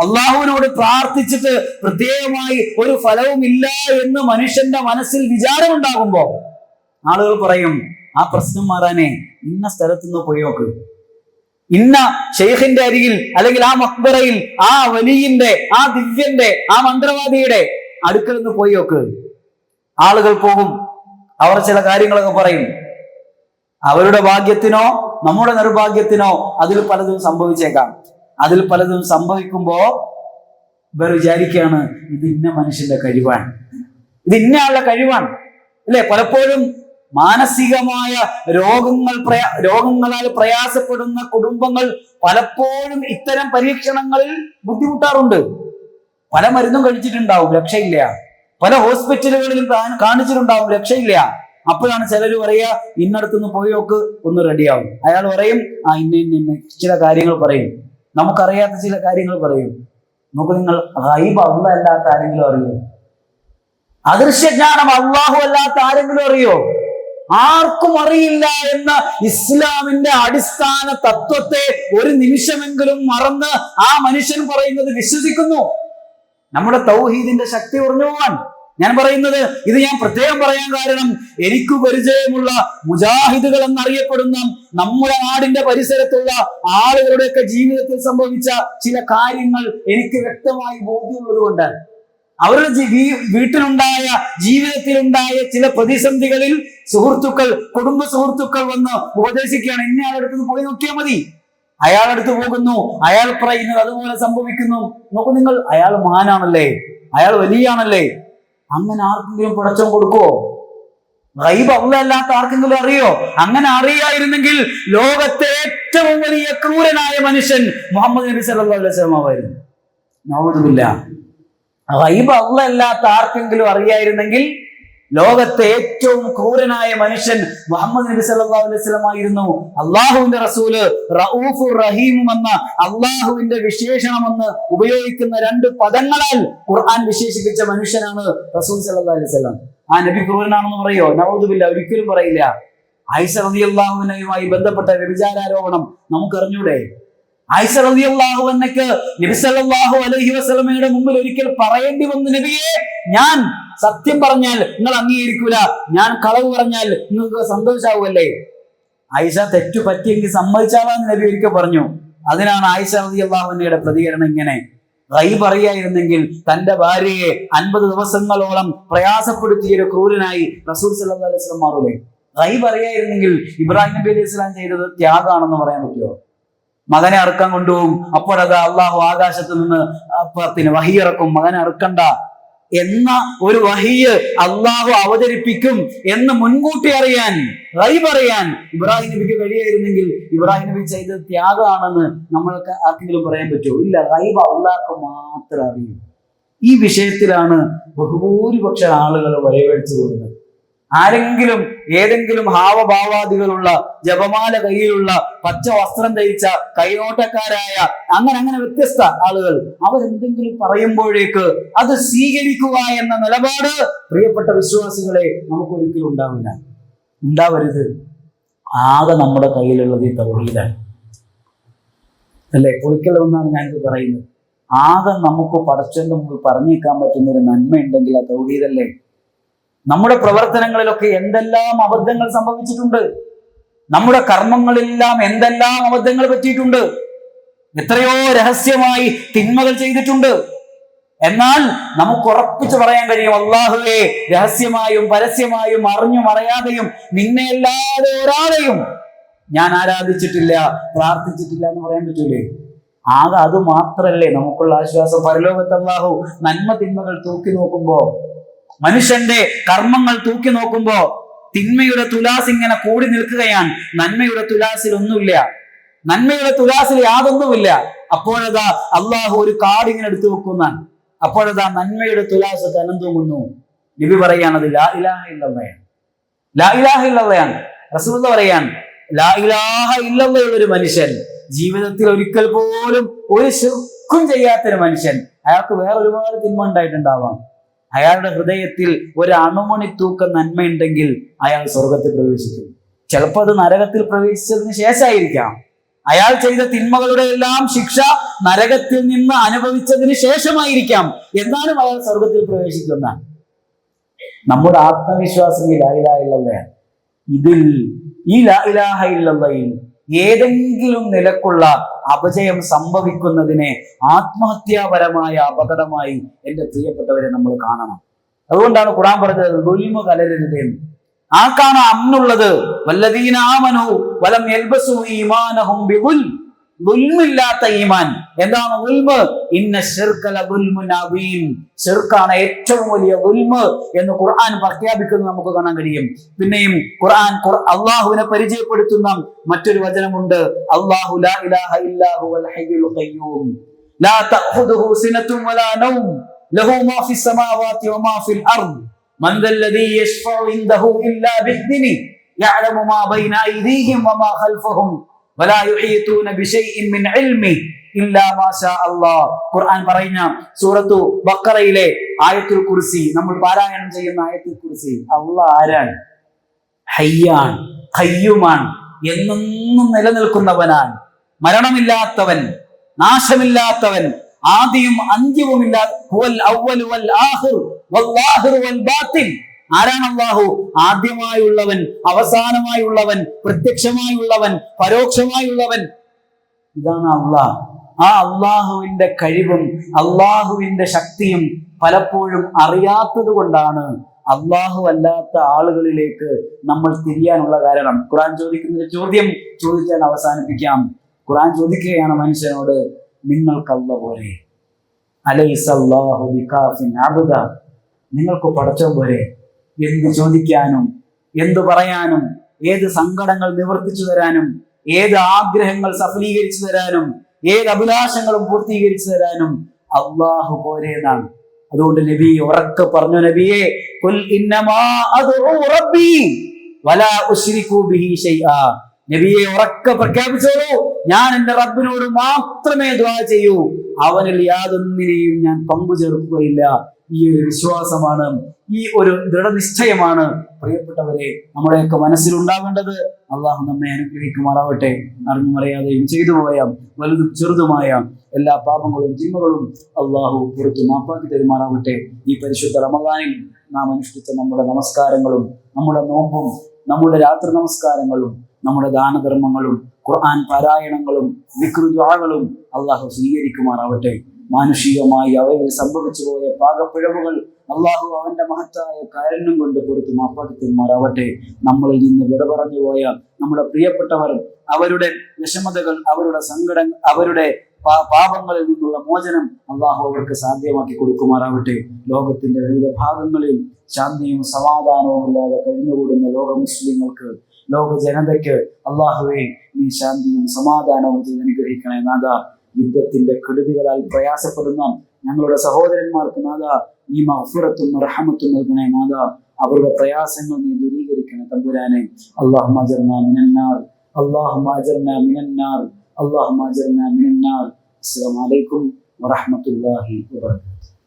അള്ളാഹുവിനോട് പ്രാർത്ഥിച്ചിട്ട് പ്രത്യേകമായി ഒരു ഫലവും ഇല്ല എന്ന് മനുഷ്യന്റെ മനസ്സിൽ വിചാരമുണ്ടാകുമ്പോ ആളുകൾ പറയും, ആ പ്രശ്നം മാറാനേ ഇന്ന സ്ഥലത്തുനിന്ന് പോയി നോക്ക്, ഇന്ന ഷെയ്ഖിന്റെ അരികിൽ അല്ലെങ്കിൽ ആ മക്ബറയിൽ ആ വലിയന്റെ ആ ദിവ്യന്റെ ആ മന്ത്രവാദിയുടെ അടുക്കൽ നിന്ന് പോയി നോക്ക്. ആളുകൾ പോകും, അവർ ചില കാര്യങ്ങളൊക്കെ പറയും. അവരുടെ ഭാഗ്യത്തിനോ നമ്മുടെ നിർഭാഗ്യത്തിനോ അതിൽ പലതും സംഭവിച്ചേക്കാം. അതിൽ പലതും സംഭവിക്കുമ്പോ ഇവർ വിചാരിക്കുകയാണ് ഇത് ഇന്ന മനുഷ്യന്റെ കഴിവാണ്, ഇത് ഇന്ന ആളുടെ കഴിവാണ്. അല്ലെ? പലപ്പോഴും മാനസികമായ രോഗങ്ങളാൽ പ്രയാസപ്പെടുന്ന കുടുംബങ്ങൾ പലപ്പോഴും ഇത്തരം പരീക്ഷണങ്ങളിൽ ബുദ്ധിമുട്ടാറുണ്ട്. പല മരുന്നും കഴിച്ചിട്ടുണ്ടാവും, രക്ഷയില്ല. പല ഹോസ്പിറ്റലുകളിലും കാണിച്ചിട്ടുണ്ടാവും, രക്ഷയില്ല. അപ്പോഴാണ് ചിലർ പറയുക, ഇന്നടത്തുനിന്ന് പോയി നോക്ക്, ഒന്ന് റെഡിയാവും. അയാൾ പറയും, ആ ഇന്ന ചില കാര്യങ്ങൾ പറയും, നമുക്കറിയാത്ത ചില കാര്യങ്ങൾ പറയും. നോക്ക്, നിങ്ങൾ ഗൈബ് അല്ലാഹു അല്ലാത്ത ആരെങ്കിലും അറിയോ? അദൃശ്യജ്ഞാനം അല്ലാഹു അല്ലാത്ത ആരെങ്കിലും അറിയോ? ആർക്കും അറിയില്ല എന്ന ഇസ്ലാമിന്റെ അടിസ്ഥാന തത്വത്തെ ഒരു നിമിഷമെങ്കിലും മറന്ന് ആ മനുഷ്യൻ പറയുന്നത് വിശ്വസിക്കുന്നു. നമ്മുടെ തൗഹീദിന്റെ ശക്തി കുറഞ്ഞു പോവാൻ ഞാൻ പറയുന്നത്. ഇത് ഞാൻ പ്രത്യേകം പറയാൻ കാരണം, എനിക്ക് പരിചയമുള്ള മുജാഹിദുകൾ എന്നറിയപ്പെടുന്ന നമ്മുടെ നാടിന്റെ പരിസരത്തുള്ള ആളുകളുടെയൊക്കെ ജീവിതത്തിൽ സംഭവിച്ച ചില കാര്യങ്ങൾ എനിക്ക് വ്യക്തമായി ബോധ്യമുള്ളത് കൊണ്ട്, അവരുടെ വീട്ടിലുണ്ടായ ജീവിതത്തിലുണ്ടായ ചില പ്രതിസന്ധികളിൽ സുഹൃത്തുക്കൾ, കുടുംബ സുഹൃത്തുക്കൾ വന്ന് ഉപദേശിക്കുകയാണ്, ഇന്നയാളുടെ അടുത്ത് പോയി നോക്കിയാൽ മതി. അയാളടുത്ത് പോകുന്നു, അയാൾ പറയുന്നത് അതുപോലെ സംഭവിക്കുന്നു. നോക്കൂ നിങ്ങൾ, അയാൾ മഹാനാണല്ലേ, അയാൾ വലിയാണല്ലേ. അങ്ങനെ ആർക്കെങ്കിലും പടച്ചോൻ കൊടുക്കുവോ? ഗൈബ് അല്ലാഹു അല്ലാത്ത ആർക്കെങ്കിലും അറിയോ? അങ്ങനെ അറിയായിരുന്നെങ്കിൽ ലോകത്തെ ഏറ്റവും വലിയ ക്രൂരനായ മനുഷ്യൻ മുഹമ്മദ് നബി സല്ലല്ലാഹു അലൈഹി വസല്ലം ആയിരുന്നു. നഊദുബില്ലാഹ്. ഗൈബ് അല്ലാഹു അല്ലാത്ത ആർക്കെങ്കിലും അറിയായിരുന്നെങ്കിൽ ലോകത്തെ ഏറ്റവും ക്രൂരനായ മനുഷ്യൻ മുഹമ്മദ് നബി സല്ലല്ലാഹു അലൈഹി വസല്ലം ആയിരുന്നു. അള്ളാഹുവിന്റെ റസൂല് റഊഫുർ റഹീമും എന്ന അള്ളാഹുവിന്റെ വിശേഷണമെന്ന് ഉപയോഗിക്കുന്ന രണ്ട് പദങ്ങളാൽ ഖുർആൻ വിശേഷിപ്പിച്ച മനുഷ്യനാണ് റസൂൽ സല്ലല്ലാഹു അലൈഹി വസല്ലം. ആ നബി ക്രൂരനാണെന്ന് പറയോ? നഊദുബില്ലാഹ്, ഒരിക്കലും പറയില്ല. ആയിഷ റളിയല്ലാഹു അൻഹയുമായി ബന്ധപ്പെട്ട വ്യഭിചാരോപണം നമുക്കറിഞ്ഞൂടെ? ആയിഷ റളിയല്ലാഹു അൻഹയ്ക്ക് നബി സല്ലല്ലാഹു അലൈഹി വസല്ലമയുടെ മുമ്പിൽ ഒരിക്കൽ പറയേണ്ടി വന്നു, നബിയെ, ഞാൻ സത്യം പറഞ്ഞാൽ നിങ്ങൾ അംഗീകരിക്കൂല, ഞാൻ കളവ് പറഞ്ഞാൽ നിങ്ങൾക്ക് സന്തോഷാവുമല്ലേ? ആയിഷ തെറ്റു പറ്റിയെങ്കിൽ സമ്മതിച്ചാവാന്ന് നബി ഒരിക്കൽ പറഞ്ഞു. അതിനാണ് ആയിഷ റളിയല്ലാഹു അൻഹയുടെ പ്രതികരണം ഇങ്ങനെ: ഗൈബ് അറിയായിരുന്നെങ്കിൽ തന്റെ ഭാര്യയെ 50 ദിവസങ്ങളോളം പ്രയാസപ്പെടുത്തിയ ഒരു ക്രൂരനായി റസൂൽ സല്ലല്ലാഹു അലൈഹി വസല്ലം മാറൂലേ? ഗൈബ് അറിയായിരുന്നെങ്കിൽ ഇബ്രാഹിം നബി അലൈഹി സ്വലാം ചെയ്തത് ത്യാഗമാണെന്ന് പറയാൻ പറ്റുമോ? മകനെ അറുക്കാൻ കൊണ്ടുപോകും, അപ്പോഴത് അള്ളാഹു ആകാശത്ത് നിന്ന് വഹി ഇറക്കും, മകനെ അറുക്കണ്ട എന്ന ഒരു വഹിയ് അള്ളാഹു അവതരിപ്പിക്കും എന്ന് മുൻകൂട്ടി അറിയാൻ, ഗൈബ് അറിയാൻ ഇബ്രാഹിം നബിക്ക് കഴിയായിരുന്നെങ്കിൽ ഇബ്രാഹിം നബി ചെയ്തത് ത്യാഗമാണെന്ന് നമ്മൾക്ക് ആർക്കെങ്കിലും പറയാൻ പറ്റുമോ? ഇല്ല. ഗൈബ് അള്ളാഹ്ക്ക് മാത്രം അറിയും. ഈ വിഷയത്തിലാണ് ബഹുഭൂരിപക്ഷ ആളുകൾ വഴിവെച്ചു പോകുന്നത്. ആരെങ്കിലും ഏതെങ്കിലും ഹാവഭാവാദികളുള്ള, ജപമാല കയ്യിലുള്ള, പച്ച വസ്ത്രം ധരിച്ച, കൈനോട്ടക്കാരായ അങ്ങനെ വ്യത്യസ്ത ആളുകൾ അവരെന്തെങ്കിലും പറയുമ്പോഴേക്ക് അത് സ്വീകരിക്കുക എന്ന നിലപാട് പ്രിയപ്പെട്ട വിശ്വാസികളെ നമുക്കൊരിക്കലും ഉണ്ടാവരുത്. ആകെ നമ്മുടെ കയ്യിലുള്ളത് ഈ തൗഹീദാണ്, അല്ലെ? പൊളിക്കലെന്നാണ് ഞാനിത് പറയുന്നത്. ആകെ നമുക്ക് പടച്ചവന്റെ മുമ്പിൽ പറഞ്ഞേക്കാൻ പറ്റുന്ന ഒരു നന്മ ഉണ്ടെങ്കിൽ ആ തൗഹീദല്ലേ. നമ്മുടെ പ്രവർത്തനങ്ങളിലൊക്കെ എന്തെല്ലാം അബദ്ധങ്ങൾ സംഭവിച്ചിട്ടുണ്ട്, നമ്മുടെ കർമ്മങ്ങളെല്ലാം എന്തെല്ലാം അബദ്ധങ്ങൾ പറ്റിയിട്ടുണ്ട്, എത്രയോ രഹസ്യമായി തിന്മകൾ ചെയ്തിട്ടുണ്ട്. എന്നാൽ നമുക്ക് ഉറപ്പിച്ചു പറയാൻ കഴിയും, അല്ലാഹുവേ, രഹസ്യമായും പരസ്യമായും അറിഞ്ഞും അറിയാതെയും നിന്നെ അല്ലാതെ ഒരാളെയും ഞാൻ ആരാധിച്ചിട്ടില്ല, പ്രാർത്ഥിച്ചിട്ടില്ല എന്ന് പറയാൻ പറ്റൂലേ? ആകെ അത് മാത്രല്ലേ നമുക്കുള്ള ആശ്വാസം. പരലോകത്ത് അല്ലാഹു നന്മ തിന്മകൾ തൂക്കി നോക്കുമ്പോ, മനുഷ്യന്റെ കർമ്മങ്ങൾ തൂക്കി നോക്കുമ്പോ തിന്മയുടെ തുലാസ് ഇങ്ങനെ കൂടി നിൽക്കുകയാണ്, നന്മയുടെ തുലാസിൽ ഒന്നുമില്ല, നന്മയുടെ തുലാസിൽ യാതൊന്നുമില്ല. അപ്പോഴതാ അള്ളാഹു ഒരു കാർഡ് ഇങ്ങനെ എടുത്തു വെക്കുന്നതാണ്. അപ്പോഴതാ നന്മയുടെ തുലാസ് കനം തൂങ്ങുന്നു. നബി പറയാണത് ലാ ഇലാഹ ഇല്ലല്ലാഹ്, ലാ ഇലാഹ ഇല്ലല്ലാഹ്. റസൂലുള്ളാഹി പറയാൻ, ലാ ഇലാഹ ഇല്ലല്ലാഹ് ഉള്ളൊരു മനുഷ്യൻ, ജീവിതത്തിൽ ഒരിക്കൽ പോലും ഒരു ശിർക്കും ചെയ്യാത്തൊരു മനുഷ്യൻ, അയാൾക്ക് വേറെ ഒരുപാട് തിന്മ ഉണ്ടായിട്ടുണ്ടാവാം. അയാളുടെ ഹൃദയത്തിൽ ഒരു അണുമണി തൂക്കം നന്മയുണ്ടെങ്കിൽ അയാൾ സ്വർഗത്തിൽ പ്രവേശിക്കും. ചിലപ്പോൾ അത് നരകത്തിൽ പ്രവേശിച്ചതിന് ശേഷമായിരിക്കാം. അയാൾ ചെയ്ത തിന്മകളുടെ എല്ലാം ശിക്ഷ നരകത്തിൽ നിന്ന് അനുഭവിച്ചതിന് ശേഷമായിരിക്കാം, എന്നാലും അയാൾ സ്വർഗത്തിൽ പ്രവേശിക്കുന്ന. നമ്മുടെ ആത്മവിശ്വാസം ഈ ലാ ഇലാഹ ഇല്ലല്ലാഹ്. ഇതിൽ ഈ ലാ ഇലാഹ ഇല്ലല്ലാഹയിൽ ഏതെങ്കിലും നിലക്കുള്ള അപജയം സംഭവിക്കുന്നതിനെ ആത്മഹത്യാപരമായ അപകടമായി എൻ്റെ പ്രിയപ്പെട്ടവരെ നമ്മൾ കാണണം. അതുകൊണ്ടാണ് ഖുർആൻ പറഞ്ഞത് ദുൽമ കലരരുത് എന്ന്. ആർക്കാണ് അമ്നുള്ളത്? വല്ലദീന ആമനു വലം യൽബസു ഈമാനഹും ബിദുൽം. ദുൽമില്ലാത്ത ഈമാൻ. എന്താണ് ദുൽമ്? ഇന്ന ശിർക ലദുൽമുൻ അദീം. ശിർക്കാണ് ഏറ്റവും വലിയ ദുൽമ് എന്ന് ഖുർആൻ പ്രഖ്യാപിക്കുന്നത് നമുക്ക് കാണാൻ കഴിയും. പിന്നെയും ഖുർആൻ അല്ലാഹുവിനെ പരിചയപ്പെടുത്തുന്ന മറ്റൊരു വചനമുണ്ട്. അല്ലാഹു ലാ ഇലാഹ ഇല്ലാ ഹുവൽ ഹയ്യുൽ ഖയ്യൂം ലാ തഖുദുഹു സിനത്തുൻ വലാ നൗം ലഹു മാ ഫിസ് സമാവാതി വമാ ഫിൽ അർദ് മൻ ദല്ലദീ യശ്ഫഉ ഇൻദഹു ഇല്ലാ ബിഇദ്നിഹി യഅലമു മാ ബൈന അയ്ദീഹിം വമാ ഖൽഫഹും വലാ യുഹീതൂന ബിശൈഇൻ മിൻ ഇൽമിഹി ഇല്ലാ മാ ശാ അല്ലാഹ്. ഖുർആൻ പറയുന്ന സൂറത്തു ബഖറയിലെ ആയത്തുൽ കുർസി, നമ്മൾ പാരായണം ചെയ്യുന്ന ആയത്തുൽ കുർസി, അല്ലാഹ് ആരാണ്? ഹയ്യാൻ, ഖയ്യൂമാൻ, എന്നെന്നും നിലനിൽക്കുന്നവനാണ്, മരണമില്ലാത്തവൻ, നാശമില്ലാത്തവൻ, ആദിയും അന്ത്യവുമില്ലാത്ത. ഹുവൽ അവ്വൽ വൽ ആഖിർ വൽ ളാഹിർ വൽ ബാത്തിൻ. ആരാണ് അല്ലാഹു? ആദ്യമായുള്ളവൻ, അവസാനമായുള്ളവൻ, പ്രത്യക്ഷമായുള്ളവൻ, പരോക്ഷമായുള്ളവൻ. ഇതാണ് അല്ലാഹ്. ആ അള്ളാഹുവിന്റെ കഴിവും അള്ളാഹുവിന്റെ ശക്തിയും പലപ്പോഴും അറിയാത്തത് കൊണ്ടാണ് അള്ളാഹു അല്ലാത്ത ആളുകളിലേക്ക് നമ്മൾ തിരിയാനുള്ള കാരണം. ഖുർആൻ ചോദിക്കുന്ന ചോദ്യം ചോദിച്ചാൽ അവസാനിപ്പിക്കാം. ഖുർആൻ ചോദിക്കുകയാണ് മനുഷ്യനോട്, നിങ്ങൾക്ക് അല്ലാഹ് പോരെ? അലൈസല്ലാഹു ബികാഫിൻ അബ്ദ. നിങ്ങൾക്ക് പടച്ചോൻ പോരെ എന്ത് ചോദിക്കാനും, എന്ത് പറയാനും, ഏത് സങ്കടങ്ങൾ നിവർത്തിച്ചു തരാനും, ഏത് ആഗ്രഹങ്ങൾ സഫലീകരിച്ചു തരാനും, ഏത് അഭിലാഷങ്ങളും പൂർത്തീകരിച്ചു തരാനും അള്ളാഹു പോരെ എന്നാണ്. അതുകൊണ്ട് നബി ഉറക്കെ പറഞ്ഞു, നബിയെ ഖുൽ ഇന്നമാ അദ്ഉ റബ്ബി വലാ ഉശ്രികു ബിഹി ശൈആ. നബിയെ ഉറക്കെ പ്രഖ്യാപിച്ചോളൂ, ഞാൻ എന്റെ റബ്ബിനോട് മാത്രമേ ദുആ ചെയ്യൂ, അവനിൽ യാതൊന്നിനെയും ഞാൻ പങ്കു ചേർക്കുകയില്ല. ഈ ഒരു വിശ്വാസമാണ്, ഈ ഒരു ദൃഢനിശ്ചയമാണ് പ്രിയപ്പെട്ടവരെ നമ്മുടെയൊക്കെ മനസ്സിലുണ്ടാവേണ്ടത്. അള്ളാഹു നമ്മെ അനുഗ്രഹിക്കുമാറാവട്ടെ. അറിഞ്ഞുമറിയാതെയും ചെയ്തു പോയ വലുതും ചെറുതുമായ എല്ലാ പാപങ്ങളും തിന്മകളും അള്ളാഹു പുറത്തു മാപ്പാക്കി തരുമാറാവട്ടെ. ഈ പരിശുദ്ധ റമദാനിൽ നാം അനുഷ്ഠിച്ച നമ്മുടെ നമസ്കാരങ്ങളും, നമ്മുടെ നോമ്പും, നമ്മുടെ രാത്രി നമസ്കാരങ്ങളും, നമ്മുടെ ദാനധർമ്മങ്ങളും, ഖുർആൻ പാരായണങ്ങളും, ദിക്റ് ദുആകളും അള്ളാഹു സ്വീകരിക്കുമാറാവട്ടെ. മാനുഷികമായി അവയിൽ സംഭവിച്ചു പോയ പാകപ്പിഴവുകൾ അള്ളാഹു അവന്റെ മഹത്തായ കാരുണ്യം കൊണ്ട് പുറത്തു മാപ്പാക്കി തരുമാറാവട്ടെ. നമ്മളിൽ നിന്ന് വിട പറഞ്ഞു പോയ നമ്മുടെ പ്രിയപ്പെട്ടവർ, അവരുടെ വിഷമതകൾ, അവരുടെ സങ്കടങ്ങൾ, അവരുടെ പാപങ്ങളിൽ നിന്നുള്ള മോചനം അള്ളാഹു അവർക്ക് സാധ്യമാക്കി കൊടുക്കുമാറാവട്ടെ. ലോകത്തിന്റെ വിവിധ ഭാഗങ്ങളിൽ ശാന്തിയും സമാധാനവും ഇല്ലാതെ കഴിഞ്ഞുകൂടുന്ന ലോക മുസ്ലിങ്ങൾക്ക്, ലോക ജനതയ്ക്ക് അള്ളാഹുവെ നീ ശാന്തിയും സമാധാനവും ചെയ്ത് അനുഗ്രഹിക്കണേ നാഥ. യുദ്ധത്തിന്റെ കെടുതികളാൽ പ്രയാസപ്പെടുന്ന ഞങ്ങളുടെ സഹോദരന്മാർക്ക് നാഥ നീ മഗ്ഫിറത്തും റഹ്മത്തും നൽകണേ നാഥ. അവരുടെ പ്രയാസങ്ങൾ നീ ദൂരീകരിക്കണേ തമ്പുരാനെ. അല്ലാഹുമ്മ അജിർനാ മിനന്നാർ, അല്ലാഹുമ്മ അജിർനാ മിനന്നാർ, അല്ലാഹുമ്മ അജിർനാ മിനന്നാർ. അസ്സലാമു അലൈക്കും വറഹ്മത്തുള്ളാഹി വബറകാതുഹു.